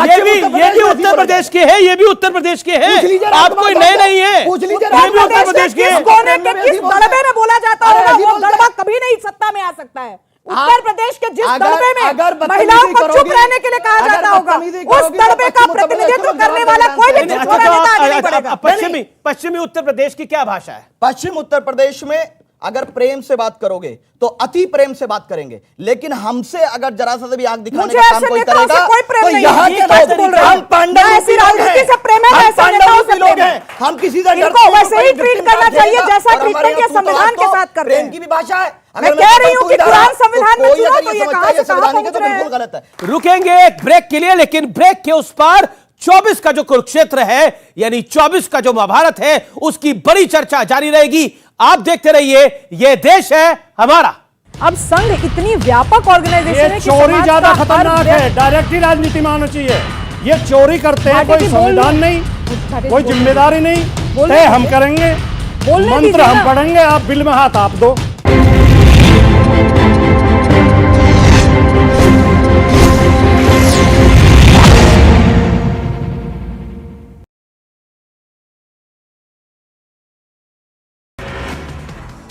ये भी उत्तर प्रदेश के हैं, ये भी उत्तर प्रदेश के हैं। आप कोई नए नहीं है, पूछ लीजिए। ये भी उत्तर प्रदेश के हैं। कोने के किस दड़बे में बोला जाता होगा, वो दड़बा कभी नहीं सत्ता में आ सकता है। उत्तर प्रदेश के जिस दड़बे में महिलाओं को चुप रहने के लिए कहा जाता होगा, उस दड़बे का प्रतिनिधित्व करने वाला कोई भी छोटा नेता आगे नहीं बढ़ेगा। पश्चिमी उत्तर प्रदेश की क्या भाषा है? पश्चिम उत्तर प्रदेश में अगर प्रेम से बात करोगे तो अति प्रेम से बात करेंगे, लेकिन हमसे अगर जरा सा भी आंख दिखाने का काम कोई करेगा तो यहाँ के लोग, हम पांडव ऐसी राजनीति से प्रेम है, ऐसे नेताओं से लोग हैं, हम किसी से इनको वैसे ही ट्रीट करना चाहिए जैसा ट्रीटमेंट के संविधान के साथ कर रहे हैं। प्रेम की भी भाषा है। मैं कह रही हूँ कि कुरान संविधान में चुनो तो ये कहां से कहां पहुंच रहे हैं? गलत है। रुकेंगे एक ब्रेक के लिए, लेकिन ब्रेक के उस पार 24 का जो कुरुक्षेत्र है, यानी 24 का जो महाभारत है, उसकी बड़ी चर्चा जारी रहेगी। आप देखते रहिए, ये देश है हमारा। अब संघ इतनी व्यापक ऑर्गेनाइजेशन है कि चोरी ज्यादा खतरनाक है, डायरेक्ट ही राजनीति में आना चाहिए। ये चोरी करते हैं, कोई संविधान नहीं, कोई जिम्मेदारी नहीं बोलने तय हम दीजिए। करेंगे, बोलने मंत्र दीजिए हम ना। पढ़ेंगे, आप बिल में हाथ आप दो।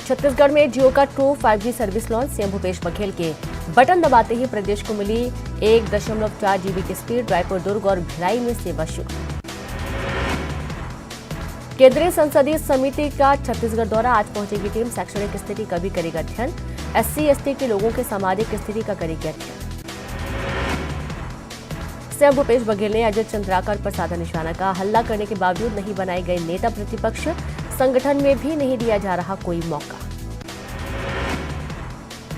छत्तीसगढ़ में जियो का true 5G service launch. CM Bhupesh Baghel के बटन दबाते ही प्रदेश को मिली 1.4 GB की स्पीड। रायपुर, दुर्ग और भिलाई में सेवा शुरू। केंद्रीय संसदीय समिति का छत्तीसगढ़ दौरा। आज पहुंचेगी टीम। शैक्षणिक स्थिति का भी करेगा अध्ययन। SC/ST के लोगों के सामाजिक स्थिति का करेगी अध्ययन। सीएम भूपेश बघेल ने अजय चंद्राकर पर साधा निशाना। का हल्ला करने के बावजूद नहीं बनाए गए नेता प्रतिपक्ष। संगठन में भी नहीं दिया जा रहा कोई मौका।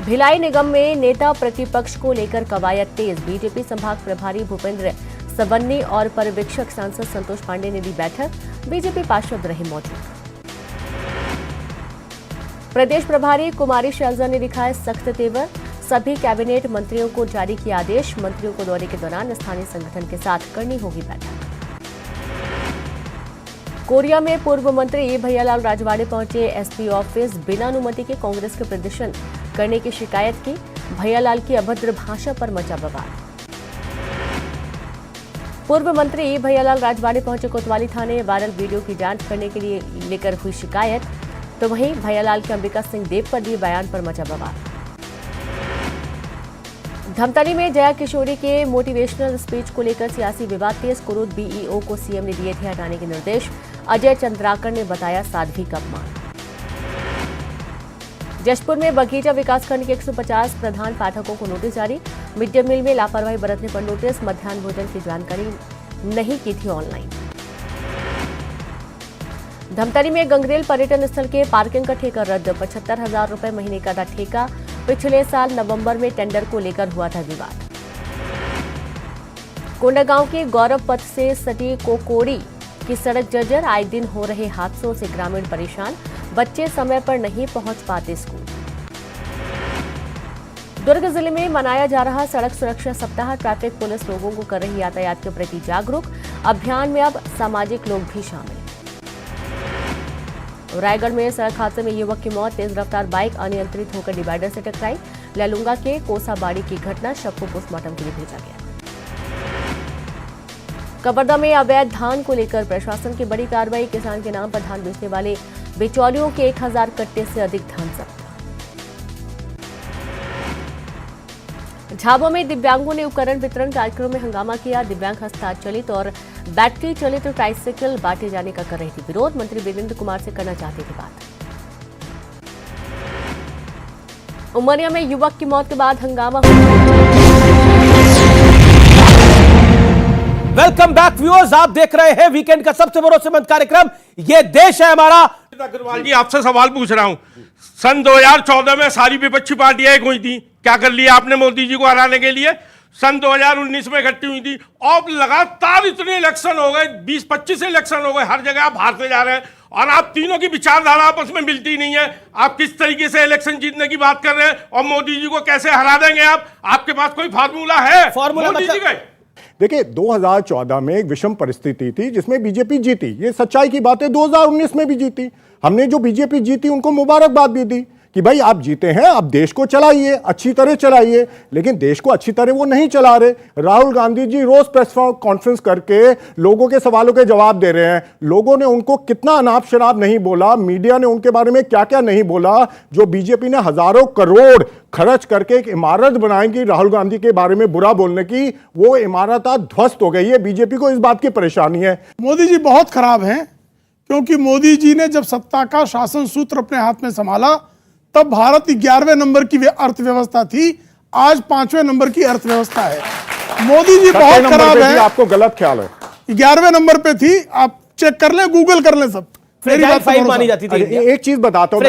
भिलाई निगम में नेता प्रतिपक्ष को लेकर कवायद तेज। बीजेपी संभाग प्रभारी भूपेंद्र सबन्नी और पर्यवेक्षक सांसद संतोष पांडे ने दी बैठक। बीजेपी पार्षद रहे मौजूद। प्रदेश प्रभारी कुमारी शैलजा ने दिखाए सख्त तेवर। सभी कैबिनेट मंत्रियों को जारी किया आदेश। मंत्रियों को दौरे के दौरान स्थानीय संगठन के साथ करनी होगी बैठक। कोरिया में पूर्व मंत्री भैयालाल राजवाड़े पहुंचे एसपी ऑफिस। बिना अनुमति के कांग्रेस के प्रदर्शन करने की शिकायत की। भैयालाल की अभद्र भाषा पर मचा बवाल। पूर्व मंत्री भैयालाल राजवाड़े पहुंचे कोतवाली थाने। वायरल वीडियो की जांच करने के लिए लेकर हुई शिकायत। तो वहीं भैयालाल के अंबिका सिंह देव पर दिए बयान पर मचा बवाल। धमतरी में जया किशोरी के मोटिवेशनल स्पीच को लेकर सियासी विवाद तेज। कुरूद बीईओ को सीएम ने दिए थे हटाने के निर्देश। अजय चंद्राकर ने बताया साध्वी का अपमान। जशपुर में बगीचा विकासखंड के 150 प्रधान पाठकों को नोटिस जारी। मिड डे मील में लापरवाही बरतने पर नोटिस। मध्याह्न भोजन की जानकारी नहीं की थी ऑनलाइन। धमतरी में गंगरेल पर्यटन स्थल के पार्किंग का ठेका रद्द। 75,000 रुपए महीने का था ठेका। पिछले साल नवंबर में टेंडर को लेकर हुआ था विवाद। कोंडागांव के गौरव पथ से सटी कोकोड़ी की सड़क जर्जर। आए दिन हो रहे हादसों से ग्रामीण परेशान। बच्चे समय पर नहीं पहुंच पाते स्कूल। दुर्ग जिले में मनाया जा रहा सड़क सुरक्षा सप्ताह। ट्रैफिक पुलिस लोगों को कर रही यातायात के प्रति जागरूक। अभियान में अब सामाजिक लोग भी शामिल। रायगढ़ में सड़क हादसे में युवक की मौत। तेज रफ्तार बाइक अनियंत्रित होकर डिवाइडर से टकराई। लैलूंगा के कोसाबाड़ी की घटना। शव को पोस्टमार्टम के लिए भेजा गया। कवर्धा में अवैध धान को लेकर प्रशासन की बड़ी कार्रवाई। किसान के नाम पर धान बेचने वाले बिचौलियों के 1000 कट्टे से अधिक धान जब्त। झाबुआ में दिव्यांगों ने उपकरण वितरण कार्यक्रम में हंगामा किया। दिव्यांग हस्ताक्षर चलित और बैटरी चलित ट्राइसाइकिल बांटे जाने का कर रही थी विरोध। मंत्री वीरेंद्र कुमार से करना चाहते थे बात। उमरिया में युवक की मौत के बाद हंगामा। वेलकम बैक व्यूअर्स, आप देख रहे हैं वीकेंड का सबसे भरोसेमंद कार्यक्रम ये देश है हमारा। अग्रवाल जी, आपसे सवाल पूछ रहा हूं। सन 2014 में सारी विपक्षी पार्टियां एक हुई थी, क्या कर लिया आपने मोदी जी को हराने के लिए? सन 2019 में इकट्ठी हुई थी। अब लगातार इतने इलेक्शन हो गए, 20-25 इलेक्शन हो गए, हर जगह आप हारते जा रहे हैं और आप तीनों की विचारधारा आपस में मिलती नहीं है। आप किस तरीके से इलेक्शन जीतने की बात कर रहे हैं और मोदी जी को कैसे हरा देंगे आप? आपके पास कोई फार्मूला है? फार्मूला मोदी जी गए। देखिए 2014 में एक विषम परिस्थिति थी जिसमें बीजेपी जीती, ये सच्चाई की बात है। 2019 में भी जीती। हमने जो बीजेपी जीती उनको मुबारकबाद भी दी कि भाई आप जीते हैं, आप देश को चलाइए, अच्छी तरह चलाइए। लेकिन देश को अच्छी तरह वो नहीं चला रहे। राहुल गांधी जी रोज प्रेस कॉन्फ्रेंस करके लोगों के सवालों के जवाब दे रहे हैं। लोगों ने उनको कितना अनाप शनाप नहीं बोला, मीडिया ने उनके बारे में क्या क्या नहीं बोला। जो बीजेपी ने हजारों करोड़ खर्च करके एक इमारत बनाएगी राहुल गांधी के बारे में बुरा बोलने की, वो इमारत आज ध्वस्त हो गई है। बीजेपी को इस बात की परेशानी है। मोदी जी बहुत खराब हैं, क्योंकि मोदी जी ने जब सत्ता का शासन सूत्र अपने हाथ में संभाला तब भारत 11वें नंबर की अर्थव्यवस्था थी, आज 5वें नंबर की अर्थव्यवस्था है। मोदी जी बहुत खराब है। आपको गलत ख्याल है। 11वें नंबर पे थी, आप चेक कर लें, गूगल कर लें सब। मेरी बात मानी जाती थी। एक चीज बताता हूं,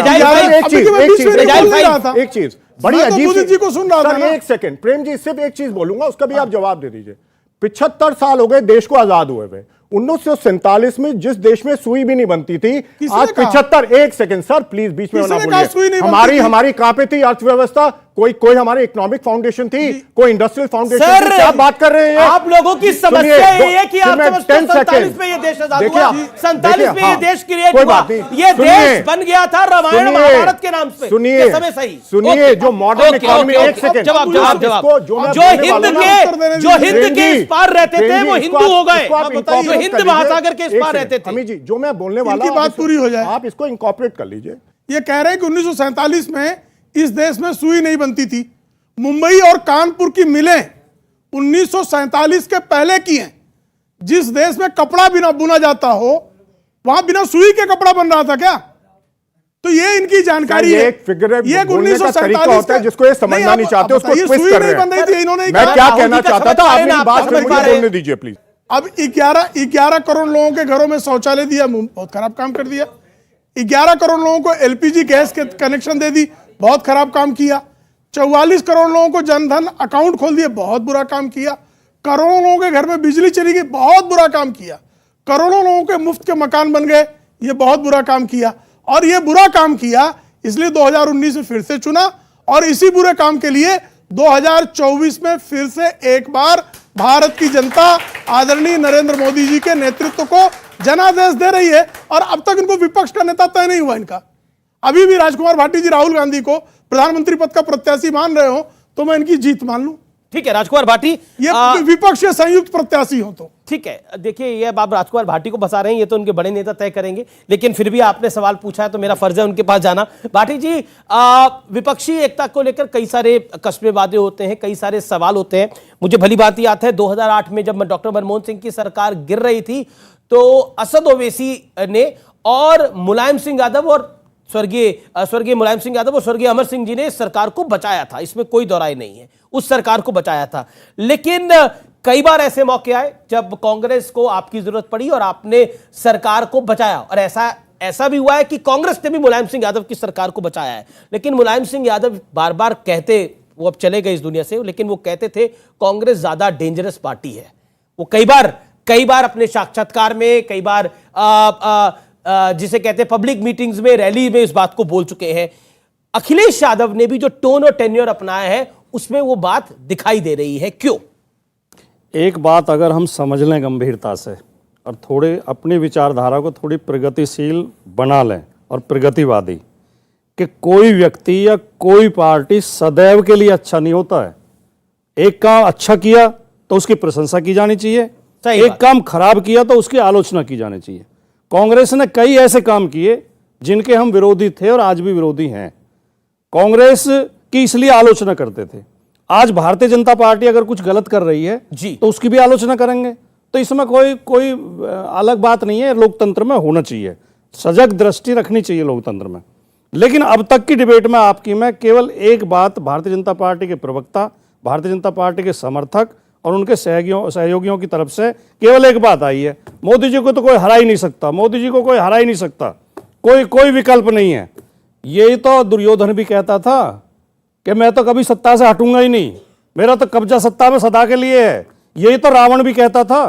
एक चीज बड़ी अजीब। मोदी जी को सुन रहा था। एक सेकंड प्रेम जी, सिर्फ एक चीज बोलूंगा, उसका भी आप जवाब दे दीजिए। 75 साल हो गए देश को आजाद हुए हुए। 1947 में जिस देश में सुई भी नहीं बनती थी, आज 75। एक सेकंड सर प्लीज, बीच में ना बोलिए। हमारी कहां पे थी अर्थव्यवस्था? कोई हमारे इकोनॉमिक फाउंडेशन थी, कोई इंडस्ट्रियल फाउंडेशन सर, थी? क्या बात कर रहे हैं आप लोगों की समस्या यही है कि आप समझते हैं 47 में ये देश आजाद हुआ, 47 में ये देश क्रिएट हुआ, ये देश बन गया था रामायण महाभारत के नाम से। सुनिए, समय सही सुनिए, जो मॉडर्न इकोनॉमी, एक सेकंड, जवाब जो हिंद के इस पार रहते थे वो हिंदू हो गए, जो हिंद महासागर के इस पार रहते थे। अमित जी, जो मैं बोलने वाला इनकी बात पूरी हो जाए, आप इसको इंकॉर्पोरेट कर लीजिए। ये कह रहे हैं कि 1947 में इस देश में सुई नहीं बनती थी। मुंबई और कानपुर की मिलें 1947 के पहले की हैं। जिस देश में कपड़ा बिना बुना जाता हो वहां बिना सुई के कपड़ा बन रहा था क्या? तो ये इनकी जानकारी है। एक फिगर ये 1947 होता है जिसको ये समझना नहीं चाहते, उसको ट्विस्ट कर रहे हैं। इन्होंने मैं क्या कहना चाहता था, आप मेरी बात मुझे बोलने दीजिए प्लीज। अब 11 करोड़ लोगों के घरों में शौचालय दिया, बहुत खराब काम कर दिया। 11 करोड़ लोगों को एलपीजी गैस के कनेक्शन दे दी, बहुत खराब काम किया। 44 करोड़ लोगों को जनधन अकाउंट खोल दिए, बहुत बुरा काम किया। करोड़ों लोगों के घर में बिजली चली गई, बहुत बुरा काम किया। करोड़ों लोगों के मुफ्त के मकान बन गए, ये बहुत बुरा काम किया। और ये बुरा काम किया इसलिए 2019 में फिर से चुना, और इसी बुरे काम के लिए 2024 में फिर से एक बार भारत की जनता आदरणीय नरेंद्र मोदी जी के नेतृत्व को जनादेश दे रही है। और अब तक इनको विपक्ष का नेता तय नहीं हुआ इनका। अभी भी राजकुमार भाटी जी राहुल गांधी को प्रधानमंत्री पद का प्रत्याशी मान रहे हो तो मैं इनकी जीत मान लूं। ठीक है राजकुमार भाटी, ये विपक्ष के संयुक्त प्रत्याशी हो तो ठीक है। देखिए ये अब आप राजकुमार भाटी को बसा रहे हैं, ये तो उनके बड़े नेता तय करेंगे, लेकिन फिर भी आपने सवाल पूछा है तो मेरा फर्ज है उनके पास जाना। भाटी जी, विपक्षी एकता को लेकर कई सारे कस्बे वादे होते हैं, कई सारे सवाल होते हैं। मुझे भली बात याद है 2008 में जब डॉक्टर मनमोहन सिंह की सरकार गिर रही थी तो असद ओवैसी ने और मुलायम सिंह यादव और स्वर्गीय मुलायम सिंह यादव और स्वर्गीय अमर सिंह जी ने इस सरकार को बचाया था, इसमें कोई दो राय नहीं है, उस सरकार को बचाया था। लेकिन कई बार ऐसे मौके आए जब कांग्रेस को आपकी जरूरत पड़ी और आपने सरकार को बचाया, और ऐसा भी हुआ है कि कांग्रेस ने भी मुलायम सिंह यादव की सरकार को बचाया है। लेकिन मुलायम सिंह यादव बार बार कहते, वो अब चले गए इस दुनिया से, लेकिन वो कहते थे कांग्रेस ज्यादा डेंजरस पार्टी है। वो कई बार अपने साक्षात्कार में, कई बार जिसे कहते हैं पब्लिक मीटिंग्स में, रैली में इस बात को बोल चुके हैं। अखिलेश यादव ने भी जो टोन और टेन्योर अपनाया है उसमें वो बात दिखाई दे रही है, क्यों? एक बात अगर हम समझ लें गंभीरता से और थोड़े अपनी विचारधारा को थोड़ी प्रगतिशील बना लें और प्रगतिवादी, कि कोई व्यक्ति या कोई पार्टी सदैव के लिए अच्छा नहीं होता है। एक काम अच्छा किया तो उसकी प्रशंसा की जानी चाहिए, एक काम खराब किया तो उसकी आलोचना की जानी चाहिए। कांग्रेस ने कई ऐसे काम किए जिनके हम विरोधी थे और आज भी विरोधी हैं। कांग्रेस की इसलिए आलोचना करते थे। आज भारतीय जनता पार्टी अगर कुछ गलत कर रही है जी तो उसकी भी आलोचना करेंगे। तो इसमें कोई अलग बात नहीं है, लोकतंत्र में होना चाहिए, सजग दृष्टि रखनी चाहिए लोकतंत्र में। लेकिन अब तक की डिबेट में आपकी मैं केवल एक बात भारतीय जनता पार्टी के प्रवक्ता, भारतीय जनता पार्टी के समर्थक और उनके सहयोगियों की तरफ से केवल एक बात आई है, मोदी जी को तो कोई हरा ही नहीं सकता, मोदी जी को कोई हरा ही नहीं सकता, कोई विकल्प नहीं है। यही तो दुर्योधन भी कहता था कि मैं तो कभी सत्ता से हटूंगा ही नहीं, मेरा तो कब्जा सत्ता में सदा के लिए है। यही तो रावण भी कहता था।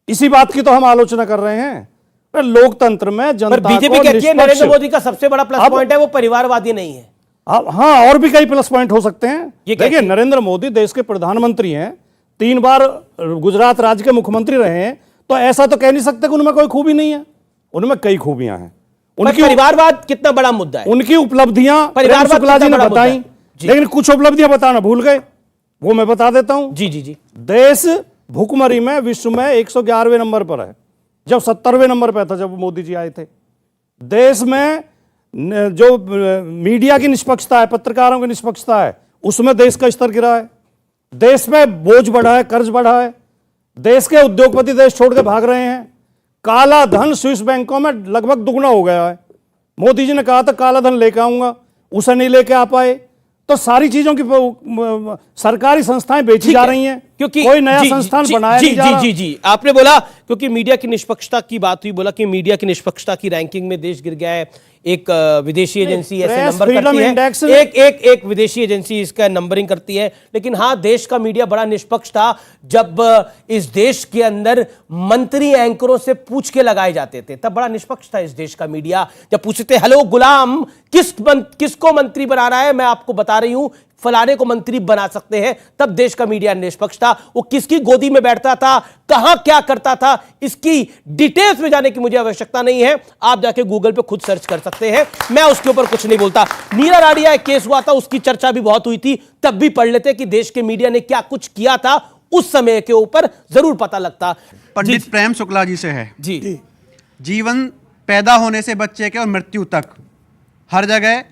इसी बात की तो हम आलोचना कर रहे हैं। लोकतंत्र में जनता को बीजेपी कहती है नरेंद्र मोदी का सबसे बड़ा प्लस पॉइंट है वो परिवारवादी नहीं है। हाँ, और भी कई प्लस पॉइंट हो सकते हैं। देखिए, नरेंद्र मोदी देश के प्रधानमंत्री हैं, 3 बार गुजरात राज्य के मुख्यमंत्री रहे हैं, तो ऐसा तो कह नहीं सकते कि उनमें कोई खूबी नहीं है। उनमें कई खूबियां हैं। उनकी परिवारवाद कितना बड़ा मुद्दा है, उनकी उपलब्धियां प्रेम शुक्ला जी ने बताई, लेकिन कुछ उपलब्धियां बताना भूल गए, वो मैं बता देता हूं। जी। देश भुखमरी में विश्व में 111वें नंबर पर है, जब 70वें नंबर पर था जब मोदी जी आए थे। देश में जो मीडिया की निष्पक्षता है, पत्रकारों की निष्पक्षता है, उसमें देश का स्तर गिरा है। देश में बोझ बढ़ा है, कर्ज बढ़ा है, देश के उद्योगपति देश छोड़ के भाग रहे हैं। काला धन स्विस बैंकों में लगभग दुगना हो गया है। मोदी जी ने कहा था काला धन लेके आऊंगा, उसे नहीं लेके आ पाए। तो सारी चीजों की सरकारी संस्थाएं बेची जा रही हैं, क्योंकि कोई नया संस्थान बनाया नहीं जा रहा। जी आपने बोला क्योंकि मीडिया की निष्पक्षता की बात हुई, बोला कि मीडिया की निष्पक्षता की रैंकिंग में देश गिर गया है। एक विदेशी एजेंसी ऐसे नंबर करती है, एक विदेशी एजेंसी इसका नंबरिंग करती है। लेकिन हाँ, देश का मीडिया बड़ा निष्पक्ष था जब इस देश के अंदर मंत्री एंकरों से पूछ के लगाए जाते थे, तब बड़ा निष्पक्ष था इस देश का मीडिया। जब पूछते हेलो गुलाम किसको मंत्री बना रहा है, मैं आपको बता रही हूं फलाने को मंत्री बना सकते हैं। तब देश का मीडिया निष्पक्ष था। वो किसकी गोदी में बैठता था, कहां क्या करता था, इसकी डिटेल्स में जाने की मुझे आवश्यकता नहीं है। आप जाके गूगल पे खुद सर्च कर सकते हैं, मैं उसके ऊपर कुछ नहीं बोलता। नीरा राडिया एक केस हुआ था, उसकी चर्चा भी बहुत हुई थी, तब भी पढ़ लेते कि देश के मीडिया ने क्या कुछ किया था, उस समय के ऊपर जरूर पता लगता। पंडित प्रेम शुक्ला जी से है जी। जीवन पैदा होने से बच्चे के और मृत्यु तक हर जगह,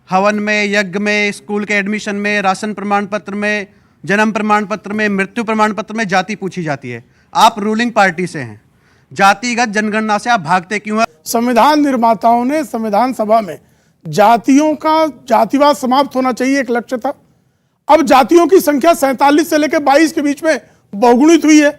हवन में, यज्ञ में, स्कूल के एडमिशन में, राशन प्रमाण पत्र में, जन्म प्रमाण पत्र में, मृत्यु प्रमाण पत्र में जाति पूछी जाती है। आप रूलिंग पार्टी से हैं, जातिगत जनगणना से आप भागते क्यों हैं? संविधान निर्माताओं ने संविधान सभा में जातियों का जातिवाद समाप्त होना चाहिए एक लक्ष्य था। अब जातियों की संख्या 47 से लेकर 22 के बीच में बहुगुणित हुई है।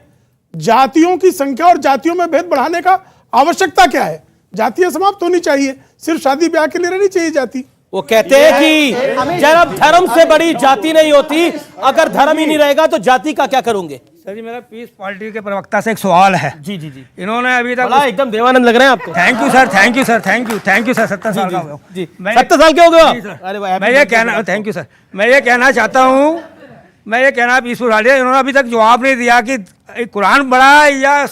जातियों की संख्या और जातियों में भेद बढ़ाने का आवश्यकता क्या है? जातियां समाप्त होनी चाहिए, सिर्फ शादी ब्याह के लिए रहनी चाहिए जाति। वो कहते हैं कि जब धर्म से बड़ी जाति नहीं होती, अगर धर्म ही नहीं रहेगा तो जाति का क्या करोगे? सर जी, मेरा पीस पार्टी के प्रवक्ता से एक सवाल है। जी जी जी। इन्होंने अभी तक एकदम देवानंद लग रहे हैं आपको। Thank you sir, thank you sir, thank you sir. 70 साल का हो जी, 70 साल के हो गए आप? अरे भाई, मैं ये कहना, थैंक यू सर, मैं ये कहना चाहता हूँ, मैं ये कहना पीस पार्टी, इन्होंने अभी तक जवाब नहीं दिया कि कुरान बड़ा है या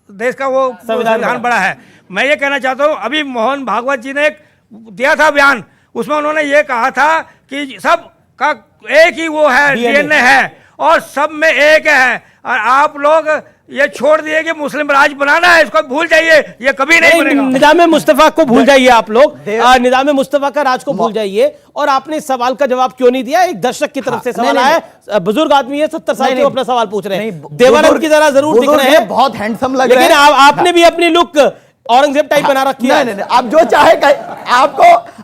देश का वो संविधान बड़ा है। मैं ये कहना चाहता हूँ, अभी मोहन भागवत जी ने एक दिया था बयान, उसमें उन्होंने ये कहा था कि सब का एक ही वो है, डीएनए है और सब में एक है। और आप लोग ये छोड़ दिए कि मुस्लिम राज बनाना है, इसको भूल जाइए, ये कभी नहीं बनेगा। निजाम मुस्तफा को भूल जाइए आप लोग, निजाम मुस्तफा का राज को भूल जाइए। और आपने इस सवाल का जवाब क्यों नहीं दिया? एक दर्शक की तरफ से सवाल आया, बुजुर्ग आदमी है, 70 साल के अपना सवाल पूछ रहे हैं, देवानंद की तरह जरूर दिख रहे हैं, बहुत हैंडसम लग रहे हैं, लेकिन आपने भी अपनी लुक औरंगजेब टाइप बना रखी है। नहीं, आप जो चाहे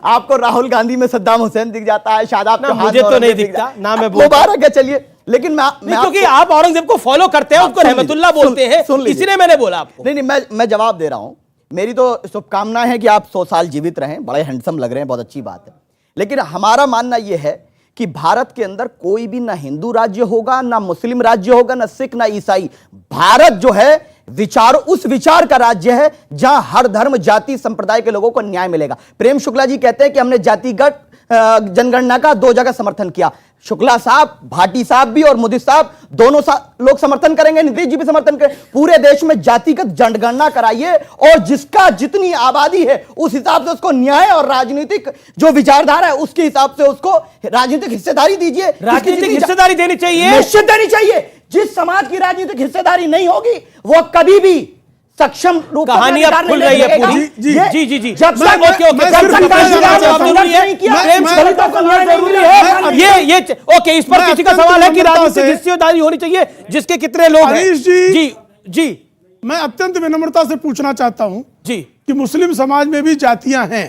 आपको राहुल गांधी में सद्दाम हुसैन दिख जाता है, शादाब के हाथ मुझे तो नहीं दिखता ना, मैं मुबारक है, चलिए। लेकिन मैं क्योंकि आप औरंगजेब को फॉलो करते हैं, उसको रहमतुल्लाह बोलते हैं, इसलिए मैंने बोला आपको। नहीं, मैं जवाब दे रहा हूं। मेरी तो शुभकामनाएं हैं कि आप 100 साल जीवित रहें, बड़े हैंडसम लग रहे हैं, बहुत अच्छी बात है। लेकिन हमारा मानना यह है कि भारत के अंदर कोई भी ना हिंदू राज्य होगा, ना मुस्लिम राज्य होगा, ना सिख, ना ईसाई। भारत जो है उस विचार का राज्य है जहां हर धर्म, जाति, संप्रदाय के लोगों को न्याय मिलेगा। प्रेम शुक्ला जी कहते हैं कि हमने जातिगत जनगणना का 2 जगह समर्थन किया। शुक्ला साहब, भाटी साहब भी और मोदी साहब दोनों लोग समर्थन करेंगे, नीतीश जी भी समर्थन करेंगे। पूरे देश में जातिगत जनगणना कराइए और जिसका जितनी आबादी है उस हिसाब से उसको न्याय और राजनीतिक जो विचारधारा है उसके हिसाब से उसको राजनीतिक हिस्सेदारी दीजिए। राजनीतिक हिस्सेदारी देनी चाहिए, निश्चित देनी चाहिए। जिस समाज की राजनीतिक हिस्सेदारी नहीं होगी वो कभी भी सक्षम रूप कहानी अब खुल रही है पूरी। जी जी जी, जब तक ओके, इस पर किसी का सवाल है कि राजनीतिक हिस्सेदारी होनी चाहिए जिसके कितने लोग हैं? जी जी, मैं अत्यंत विनम्रता से पूछना चाहता हूं जी कि मुस्लिम समाज में भी जातियां हैं,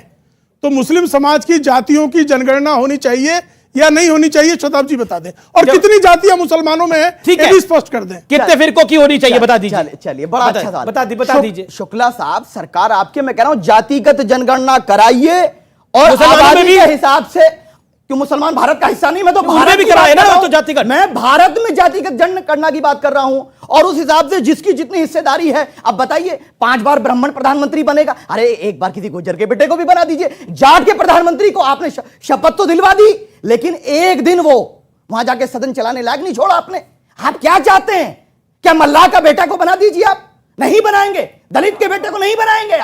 तो मुस्लिम समाज की जातियों की जनगणना होनी चाहिए या नहीं होनी चाहिए? शताब्दी जी बता दें। और कितनी जातियां मुसलमानों में है, ठीक है, भी स्पष्ट कर दें। कितने फिरकों की होनी चाहिए बता दीजिए। चलिए, बड़ा अच्छा सवाल बता दीजिए। शुक्ला साहब, सरकार आपके, मैं कह रहा हूं जातिगत जनगणना कराइए और आबादी के हिसाब से, क्यों मुसलमान भारत का हिस्सा नहीं? मैं तो भारत भी कराए ना, तो जातिगत, मैं भारत में जातिगत जनगणना की बात कर रहा हूं और उस हिसाब से जिसकी जितनी हिस्सेदारी है। अब बताइए, 5 बार ब्राह्मण प्रधानमंत्री बनेगा? अरे एक बार किसी गुज्जर के बेटे को भी बना दीजिए। जाट के प्रधानमंत्री को आपने शपथ तो दिलवा दी, लेकिन एक दिन वो वहां जाके सदन चलाने लायक नहीं छोड़ा आपने। आप क्या चाहते हैं? क्या मल्लाह का बेटा को बना दीजिए? आप नहीं बनाएंगे। दलित के बेटे को नहीं बनाएंगे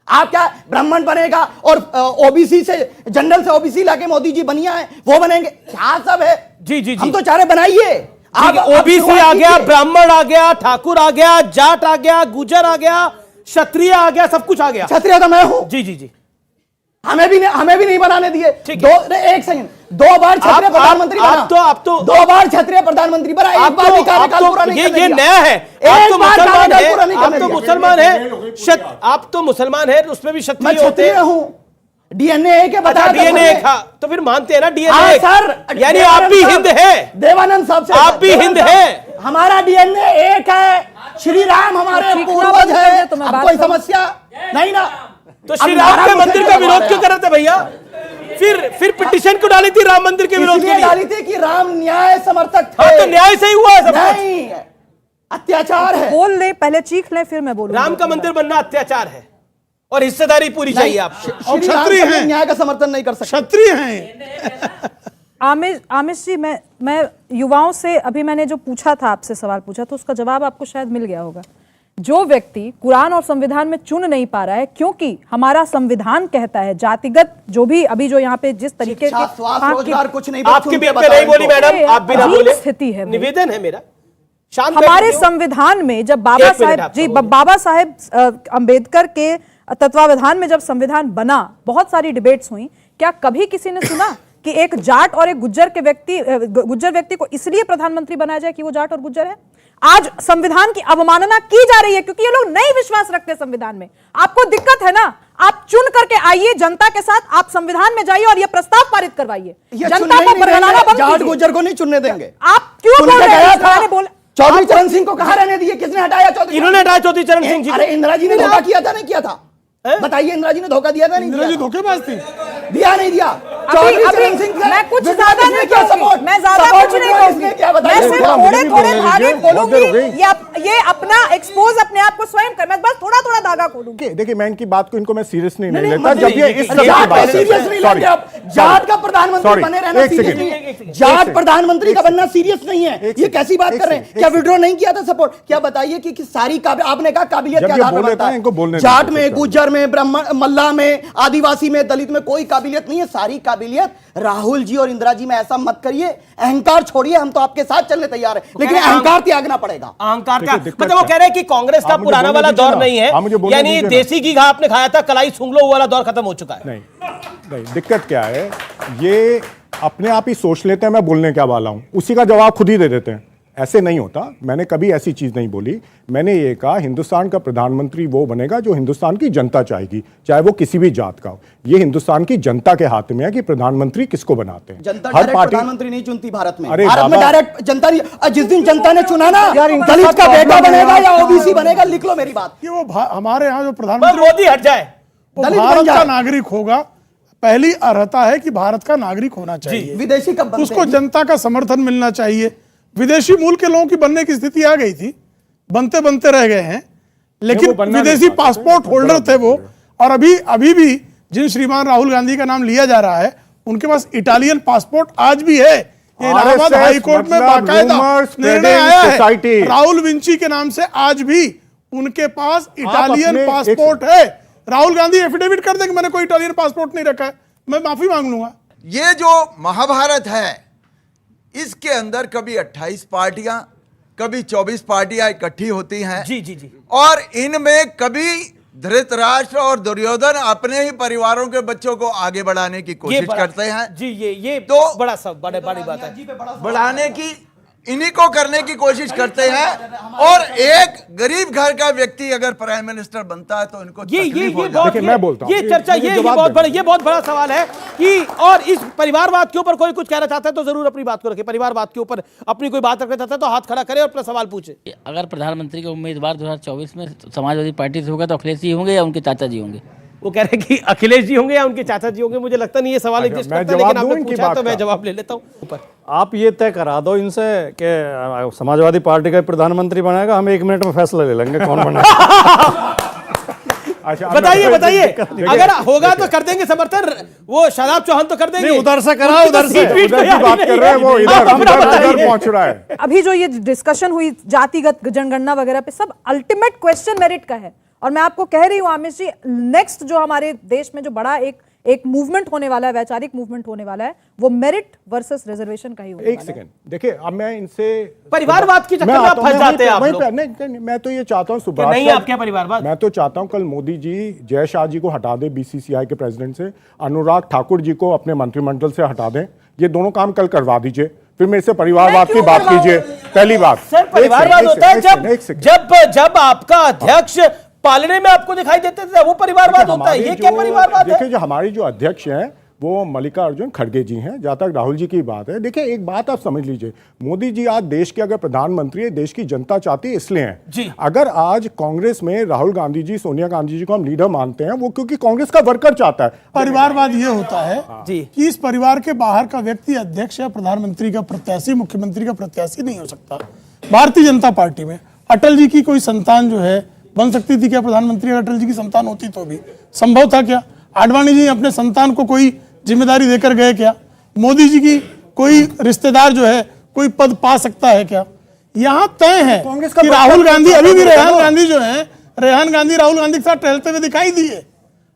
आप क्या ब्राह्मण बनेगा और ओबीसी से, जनरल से ओबीसी लाके मोदी जी बनिया है वो बनेंगे? क्या सब है? जी जी, हम तो चाह रहे बनाइए। आप ओबीसी आ गया, ब्राह्मण आ गया, ठाकुर आ गया, जाट आ गया, गुजर आ गया, क्षत्रिय आ गया, सब कुछ आ गया। क्षत्रिय तो मैं हूं। जी जी जी, हमें भी नहीं बनाने दिए। एक सेकंड, 2 बार क्षत्रिय प्रधानमंत्री बना। आप तो 2 बार क्षत्रिय प्रधानमंत्री बना, एक बार भी कार्यकाल पूरा नहीं करने दिया। ये नया है। एक बार कार्यकाल पूरा नहीं करने आप तो मुसलमान है, आप तो मुसलमान है, उसमें भी क्षत्रिय होते हैं। डीएनए के बता, डीएनए तो फिर मानते हैं ना डीएनए सर, यानी आप भी हिंद है। देवानंद साहब से आप भी हिंद है। हमारा डीएनए एक है, श्री राम हमारे पूर्वज है, अब कोई समस्या नहीं ना? तो श्री राम के मंदिर का विरोध क्यों कर रहे थे भैया? फिर पिटीशन क्यों डाली थी राम मंदिर के विरोध के लिए? डाली थी कि राम न्याय समर्थक थे। हाँ, तो न्याय से ही हुआ है सब नहीं, अत्याचार है। बोल ले, पहले चीख ले, फिर मैं बोलूंगा। राम का मंदिर बनना अत्याचार है और हिस्सेदारी पूरी चाहिए आप। क्षत्रिय हैं, न्याय का समर्थन नहीं कर सकते। क्षत्रिय हैं। आमिष जी, मैं युवाओं से अभी मैंने जो पूछा था, आपसे सवाल पूछा तो उसका जवाब आपको शायद मिल गया होगा। जो व्यक्ति कुरान और संविधान में चुन नहीं पा रहा है, क्योंकि हमारा संविधान कहता है जातिगत जो भी अभी जो यहाँ पे जिस तरीके के कुछ नहीं, आपकी भी नहीं बोली मैडम, आप भी ना बोले, स्थिति है, निवेदन है मेरा। हमारे संविधान में जब बाबा साहेब अंबेडकर के तत्वावधान में जब संविधान बना, बहुत सारी डिबेट्स हुई, क्या कभी किसी ने सुना कि एक जाट और एक गुज्जर व्यक्ति को इसलिए प्रधानमंत्री बनाया जाए कि वो जाट और गुज्जर है? आज संविधान की अवमानना की जा रही है क्योंकि ये लोग नहीं विश्वास रखते संविधान में। आपको दिक्कत है ना, आप चुन करके आइए जनता के साथ, आप संविधान में जाइए और ये प्रस्ताव पारित करवाइए। जनता को बरगलाना बंद जाट गुज्जर को नहीं चुनने देंगे। आप क्यों बोल रहे हैं? चौधरी चरण सिंह को कहां रहने दिए? किसने हटाया? इन्होंने हटाया चौधरी चरण सिंह जी। अरे इंदिरा जी ने धोखा किया था, नहीं किया था? बताइए, इंदिरा जी ने धोखा दिया था? नहीं इंदिरा जी धोखेबाज थी। दिया नहीं दिया? मैं कुछ ज्यादा नहीं कहूंगी, मैं ज्यादा कुछ नहीं कहूंगी, मैं सिर्फ थोड़े धागे खोलूंगी। ये अपना एक्सपोज अपने आप को स्वयं कर, मैं बस थोड़ा धागा खोलूंगी। देखिए, मैं इनकी बात को मैं सीरियस नहीं लेता। जब ये इस जाट का प्रधानमंत्री बने रहना सीरियस नहीं है। जाट प्रधानमंत्री का बनना सीरियस नहीं है। ये कैसी बात कर रहे हैं? क्या विड्रॉ नहीं किया था सपोर्ट? क्या बताइए कि सारी आपने कहा काबिलियत के आधार पर बनता है। जाट में, गुज्जर में, ब्राह्मण, मल्ला में, आदिवासी में, दलित में कोई काबिलियत नहीं है। सारी काबिलियत राहुल जी और इंदिरा जी में। ऐसा मत करिए, अहंकार छोड़िए, हम तो आपके साथ चलने तैयार हैं, लेकिन अहंकार त्यागना पड़ेगा। अहंकार का मतलब वो कह रहे हैं कि कांग्रेस का पुराना वाला दौर नहीं है, यानी देसी घी आपने खाया था, कलाई सूंघ लो वाला दौर खत्म हो चुका है। नहीं, दिक्कत क्या है, ये अपने आप ही सोच लेते हैं मैं बोलने क्या वाला हूं, उसी का जवाब खुद ही दे देते हैं। ऐसे नहीं होता, मैंने कभी ऐसी चीज नहीं बोली। मैंने ये कहा हिंदुस्तान का प्रधानमंत्री वो बनेगा जो हिंदुस्तान की जनता चाहेगी, चाहे वो किसी भी जात का हो। ये हिंदुस्तान की जनता के हाथ में है कि प्रधानमंत्री किसको बनाते हैं। जनता डायरेक्ट प्रधानमंत्री नहीं चुनती भारत में। भारत में डायरेक्ट जनता नहीं। जिस दिन जनता ने चुना ना, दलित का बेटा बनेगा या ओबीसी बनेगा, लिख लो मेरी बात। कि वो हमारे यहाँ जो प्रधानमंत्री मोदी हट जाए, भारत का नागरिक होगा, पहली अर्हता है कि भारत का नागरिक होना चाहिए। विदेशी कब बनते हैं? उसको जनता का समर्थन मिलना चाहिए। विदेशी मूल के लोगों की बनने की स्थिति आ गई थी, बनते बनते रह गए हैं, लेकिन विदेशी पासपोर्ट होल्डर थे वो। और अभी भी जिन श्रीमान राहुल गांधी का नाम लिया जा रहा है, उनके पास इटालियन पासपोर्ट आज भी है। इलाहाबाद हाईकोर्ट में बाकायदा निर्णय आया है, राहुल विंची के नाम से आज भी उनके पास इटालियन पासपोर्ट है। राहुल गांधी एफिडेविट कर देंगे मैंने कोई इटालियन पासपोर्ट नहीं रखा है, मैं माफी मांग लूंगा। ये जो महाभारत है, इसके अंदर कभी 28 पार्टियां, कभी 24 पार्टियां इकट्ठी होती हैं। जी। और इनमें कभी धृतराष्ट्र और दुर्योधन अपने ही परिवारों के बच्चों को आगे बढ़ाने की कोशिश करते हैं। जी, ये तो बड़ी बात है, बढ़ाने की, इन्हीं को करने की कोशिश करते हैं। और एक गरीब घर का व्यक्ति अगर प्राइम मिनिस्टर बनता है तो इनको मैं बोलता हूं, ये चर्चा ये बहुत बड़ा सवाल है कि, और इस परिवारवाद के ऊपर कोई कुछ कहना चाहता है तो जरूर अपनी बात को रखे। परिवारवाद के ऊपर अपनी कोई बात रखना चाहता है तो हाथ खड़ा करे और अपना सवाल पूछे। अगर प्रधानमंत्री के उम्मीदवार 2024 में समाजवादी पार्टी से होगा तो अखिलेश जी होंगे या उनके चाचा जी होंगे? वो कह रहे हैं कि अखिलेश जी होंगे या उनके चाचा जी होंगे। मुझे लगता नहीं ये सवाल एग्जिस्ट करता, लेकिन आपने पूछा तो मैं जवाब ले लेता हूं। आप ये तय करा दो इनसे कि समाजवादी पार्टी का प्रधानमंत्री बनाएगा, हम 1 मिनट में फैसला ले लेंगे कौन बनेगा। बताइए अगर होगा तो कर देंगे समर्थन। वो शादाब चौहान तो कर देंगे, उधर से करा, उधर से बात कर रहे हैं, वो इधर पहुंच रहा है। अभी जो ये डिस्कशन हुई जातिगत जनगणना वगैरह पे, सब अल्टीमेट क्वेश्चन मेरिट का है। और मैं आपको कह रही हूं आमिष जी, नेक्स्ट जो हमारे देश में जो बड़ा एक मूवमेंट होने वाला है, वैचारिक मूवमेंट होने वाला है, वो मेरिट वर्सेस रिजर्वेशन का ही होने वाला है। एक सेकंड देखिए, अब मैं इनसे परिवारवाद की चक्कर में आप फंस जाते हैं आप लोग। नहीं, मैं तो ये चाहता हूं सुभाष, नहीं आप क्या परिवारवाद, मैं तो चाहता हूं कल मोदी जी जय शाह जी को हटा दे बीसीसीआई के प्रेसिडेंट से, अनुराग ठाकुर जी को अपने मंत्रिमंडल से हटा दें। ये दोनों काम कल करवा दीजिए, फिर मेरे से परिवारवाद की बात कीजिए। पहली बात सर, परिवारवाद होता है जब आपका अध्यक्ष पालने में आपको दिखाई देते थे, वो परिवारवाद होता है। ये क्या परिवारवाद है? देखिए, जो हमारी जो अध्यक्ष हैं वो मल्लिकार्जुन खड़गे जी हैं। जहां तक राहुल जी की बात है, देखिए एक बात आप समझ लीजिए, मोदी जी आज देश के अगर प्रधानमंत्री है, देश की जनता चाहती है इसलिए हैं जी। अगर आज कांग्रेस में राहुल गांधी जी, सोनिया गांधी जी को हम लीडर मानते हैं, वो क्योंकि कांग्रेस का वर्कर चाहता है। परिवारवाद ये होता है कि इस परिवार के बाहर का व्यक्ति अध्यक्ष या प्रधानमंत्री का प्रत्याशी, मुख्यमंत्री का प्रत्याशी नहीं हो सकता। भारतीय जनता पार्टी में अटल जी की कोई संतान जो है बन सकती थी क्या प्रधानमंत्री? अटल जी की संतान होती तो भी संभव था क्या? आडवाणी जी अपने संतान को कोई जिम्मेदारी देकर गए क्या? मोदी जी की कोई रिश्तेदार जो है कोई पद पा सकता है क्या? यहां तय है कि राहुल गांधी, अभी भी रेहान गांधी जो है, रेहान गांधी राहुल गांधी के साथ टहलते हुए दिखाई दिए।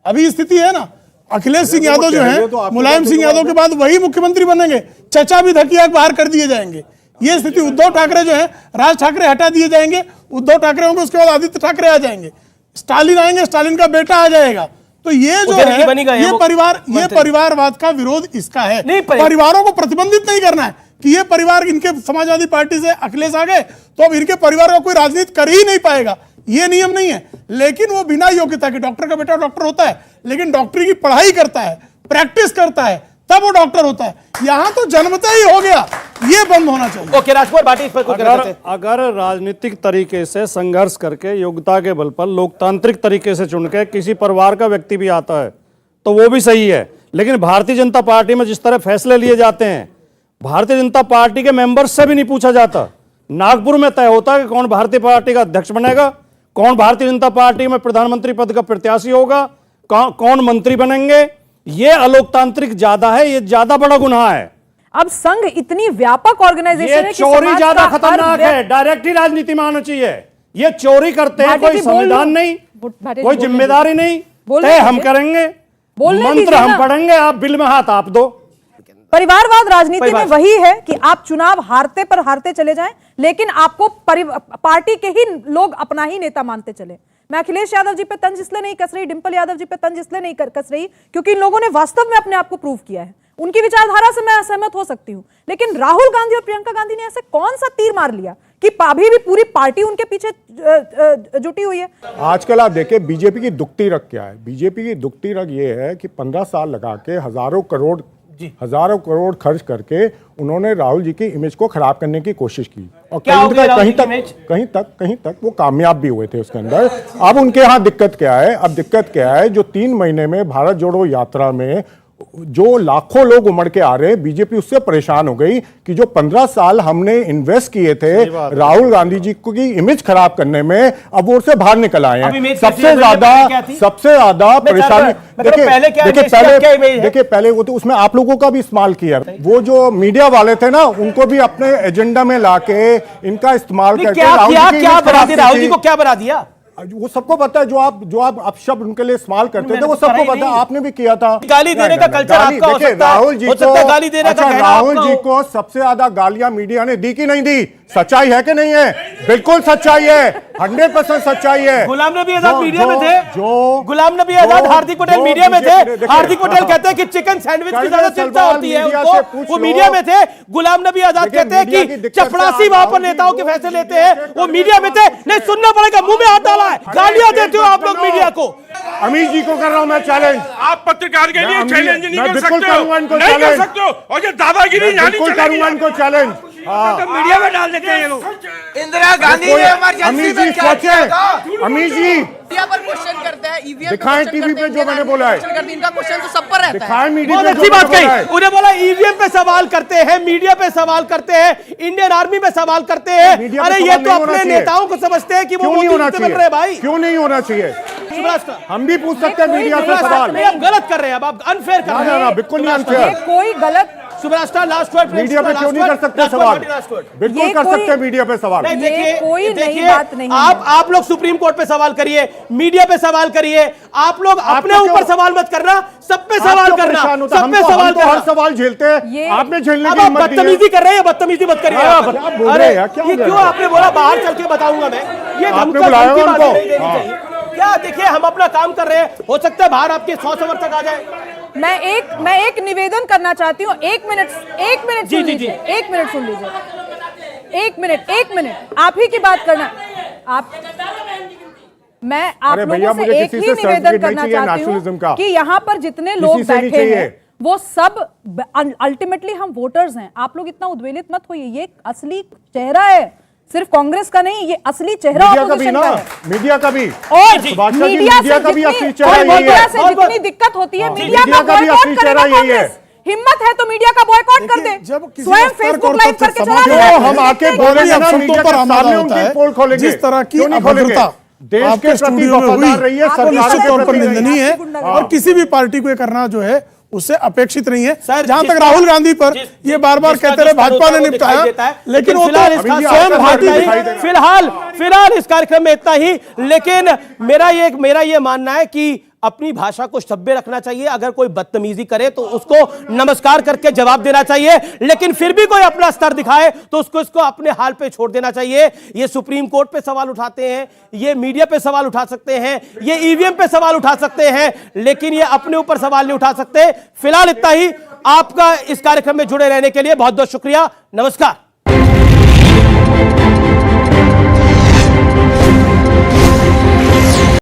अभी स्थिति है ना, अखिलेश सिंह यादव जो है मुलायम सिंह यादव के बाद वही मुख्यमंत्री बनेंगे, चचा भी धकिया बाहर कर दिए जाएंगे। ये स्थिति, उद्धव ठाकरे जो है, राज ठाकरे हटा दिए जाएंगे, उद्धव ठाकरे होंगे, उसके बाद आदित्य ठाकरे आ जाएंगे, स्टालिन आएंगे, स्टालिन का बेटा आ जाएगा। तो ये जो है ये परिवारवाद का विरोध इसका है। परिवारों को प्रतिबंधित नहीं करना है कि ये परिवार, इनके समाजवादी पार्टी से अखिलेश आ गए तो अब इनके परिवार का कोई राजनीति कर ही नहीं पाएगा, ये नियम नहीं है। लेकिन वो बिना योग्यता के, डॉक्टर का बेटा डॉक्टर होता है लेकिन डॉक्टरी की पढ़ाई करता है, प्रैक्टिस करता है, तब वो डॉक्टर होता है। यहां तो जन्मता ही हो गया, ये बंद होना चाहिए। ओके, राजकुमार भाटी इस पर अगर राजनीतिक तरीके से संघर्ष करके योग्यता के बल पर लोकतांत्रिक तरीके से चुन के किसी परिवार का व्यक्ति भी आता है तो वो भी सही है। लेकिन भारतीय जनता पार्टी में जिस तरह फैसले लिए जाते हैं, भारतीय जनता पार्टी के मेंबर्स से भी नहीं पूछा जाता। नागपुर में तय होता है कि कौन भारतीय पार्टी का अध्यक्ष बनेगा, कौन भारतीय जनता पार्टी में प्रधानमंत्री पद का प्रत्याशी होगा, कौन मंत्री बनेंगे। ये अलोकतांत्रिक ज्यादा है, ये ज्यादा बड़ा गुनाह है। अब संघ इतनी व्यापक ऑर्गेनाइजेशन है कि चोरी ज्यादा खतरनाक है, डायरेक्ट ही राजनीति में आना चाहिए। ये चोरी करते हैं, कोई संविधान नहीं, कोई जिम्मेदारी नहीं, तय हम करेंगे, मंत्र हम पढ़ेंगे, आप बिल में हाथ आप दो। परिवारवाद राजनीति में वही है कि आप चुनाव हारते पर हारते चले जाएं, लेकिन आपको पार्टी के ही लोग अपना ही नेता मानते चले। मैं अखिलेश यादव जी पे तंज इसलिए नहीं कस रही, डिंपल यादव जी पे तंज इसलिए नहीं कस रही क्योंकि इन लोगों ने वास्तव में अपने आप को प्रूव किया है। उनकी विचारधारा से मैं असहमत हो सकती हूं, लेकिन राहुल गांधी और प्रियंका गांधी ने ऐसे कौन सा तीर मार लिया कि अभी भी पूरी पार्टी उनके पीछे जुटी हुई है। आजकल आप देखिए बीजेपी की दुखती रग क्या है। बीजेपी की दुखती रग ये है कि 15 साल लगा के हजारों करोड़ खर्च करके उन्होंने राहुल जी की इमेज को खराब करने की कोशिश की और कहीं तक वो कामयाब भी हुए थे उसके अंदर। अब उनके यहाँ दिक्कत क्या है? अब दिक्कत क्या है, जो 3 महीने में भारत जोड़ो यात्रा में जो लाखों लोग उमड़ के आ रहे हैं, बीजेपी उससे परेशान हो गई कि जो 15 साल हमने इन्वेस्ट किए थे राहुल गांधी जी की इमेज खराब करने में, अब वो उससे बाहर निकल आए हैं। सबसे ज्यादा परेशानी देखिए पहले वो तो उसमें आप लोगों का भी इस्तेमाल किया, वो जो मीडिया वाले थे ना उनको भी अपने एजेंडा में लाके इनका इस्तेमाल करके राहुल जी को क्या बना दिया वो सबको पता है। जो आप अपशब्द उनके लिए इस्तेमाल करते थे वो सबको पता है, आपने भी किया था। गाली देने का कल्चर आपका हो सकता है। राहुल जी को गाली देने का राहुल जी को सबसे ज्यादा गालियां मीडिया ने दी कि नहीं दी? सच्चाई है कि नहीं है? बिल्कुल सच्चाई है, 100% सच्चाई है। गुलाम नबी आजाद मीडिया में थे, गुलाम नबी आजाद हार्दिक पटेल मीडिया में थे। हार्दिक पटेल कहते हैं कि चिकन सैंडविच की ज्यादा चिंता होती है उनको, वो मीडिया में थे। गुलाम नबी आजाद कहते हैं कि चपरासी वहां पर नेताओं के फैसले लेते हैं, वो मीडिया में थे। नहीं सुनना पड़ेगा, मुंह में हाथ डाला है, गालियां देते हो आप लोग मीडिया को। अमीश जी को कर रहा हूं मैं चैलेंज। आप पत्रकार के लिए चैलेंज नहीं कर सकते हो और ये दादागिरी बिल्कुल करूंगा इनको चैलेंज। मीडिया में डाल देते हैं ये लोग। इंदिरा गांधी ने इमरजेंसी में क्या किया था? अमीश जी पर क्वेश्चन करते हैं, ईवीएम दिखाएं टीवी पे जो मैंने बोला है, इनका क्वेश्चन तो सब पर रहता है। दिखाएं मीडिया पे। अच्छी बात कही, उन्हें बोला ईवीएम पे सवाल करते हैं, मीडिया पे सवाल करते हैं, इंडियन आर्मी पे सवाल करते हैं। अरे ये तो अपने नेताओं को समझते हैं कि वो नहीं होना चाहिए भाई, क्यों नहीं होना चाहिए? हम भी पूछ सकते हैं मीडिया से सवाल। आप गलत कर रहे हैं, आप अनफेयर कर रहे हैं। बिल्कुल नहीं अनफेयर, कोई गलत। सुब्रास्टा लास्ट वर्ड, मीडिया पे क्यों नहीं कर सकते सवाल? बिल्कुल कर सकते हैं मीडिया पे सवाल। देखिए आप लोग सुप्रीम कोर्ट पे सवाल करिए, मीडिया पे सवाल करिए, आप लोग अपने ऊपर सवाल मत करना, सब पे सवाल करना, सब पे सवाल करना। हर सवाल झेलते हैं, आपने झेलने की हिम्मत नहीं है। बदतमीजी कर रहे हैं, बदतमीजी मत करिए। अरे ये क्यों आपने बोला बाहर चल के बताऊंगा मैं? ये आपने बुलाया उनको क्या? देखिए हम अपना काम कर रहे हैं, हो सकता है बाहर आपके 100 समर्थक आ जाए। मैं एक निवेदन करना चाहती हूँ। एक मिनट सुन लीजिए, एक मिनट आप ही की बात करना। मैं आप लोगों से एक ही निवेदन करना चाहती हूँ कि यहाँ पर जितने लोग बैठे हैं वो सब अल्टीमेटली हम वोटर्स हैं। आप लोग इतना उद्वेलित मत होइए, ये असली चेहरा है, सिर्फ कांग्रेस का नहीं, ये असली चेहरा ऑपोजिशन का है। मीडिया का भी, और मीडिया का भी असली चेहरा यही है। से जितनी दिक्कत होती है, मीडिया का बॉयकॉट करेगा कांग्रेस। हिम्मत है तो मीडिया का बॉयकॉट कर दे, स्वयं फेसबुक लाइव करके चला दे। हम आके बोलेंगे ना, मीडिया के सामने उनके पोल खोलेंगे। जिस तरह की अभद्रता देश के प्रति वफादार रही है, निश्चित तौर पर निंदनीय है और किसी भी पार्टी को करना जो है उससे अपेक्षित नहीं है। सर, जहां तक राहुल गांधी पर ये बार बार कहते रहे भाजपा ने निपटाया, लेकिन वो फिलहाल तो स्वयं भारती फिलहाल इस कार्यक्रम में इतना ही। लेकिन मेरा ये मानना है कि अपनी भाषा को सभ्य रखना चाहिए। अगर कोई बदतमीजी करे तो उसको नमस्कार करके जवाब देना चाहिए, लेकिन फिर भी कोई अपना स्तर दिखाए तो उसको अपने हाल पे छोड़ देना चाहिए। ये सुप्रीम कोर्ट पे सवाल उठाते हैं, ये मीडिया पे सवाल उठा सकते हैं, ये ईवीएम पे सवाल उठा सकते हैं, लेकिन ये अपने ऊपर सवाल नहीं उठा सकते। फिलहाल इतना ही। आपका इस कार्यक्रम में जुड़े रहने के लिए बहुत बहुत शुक्रिया। नमस्कार।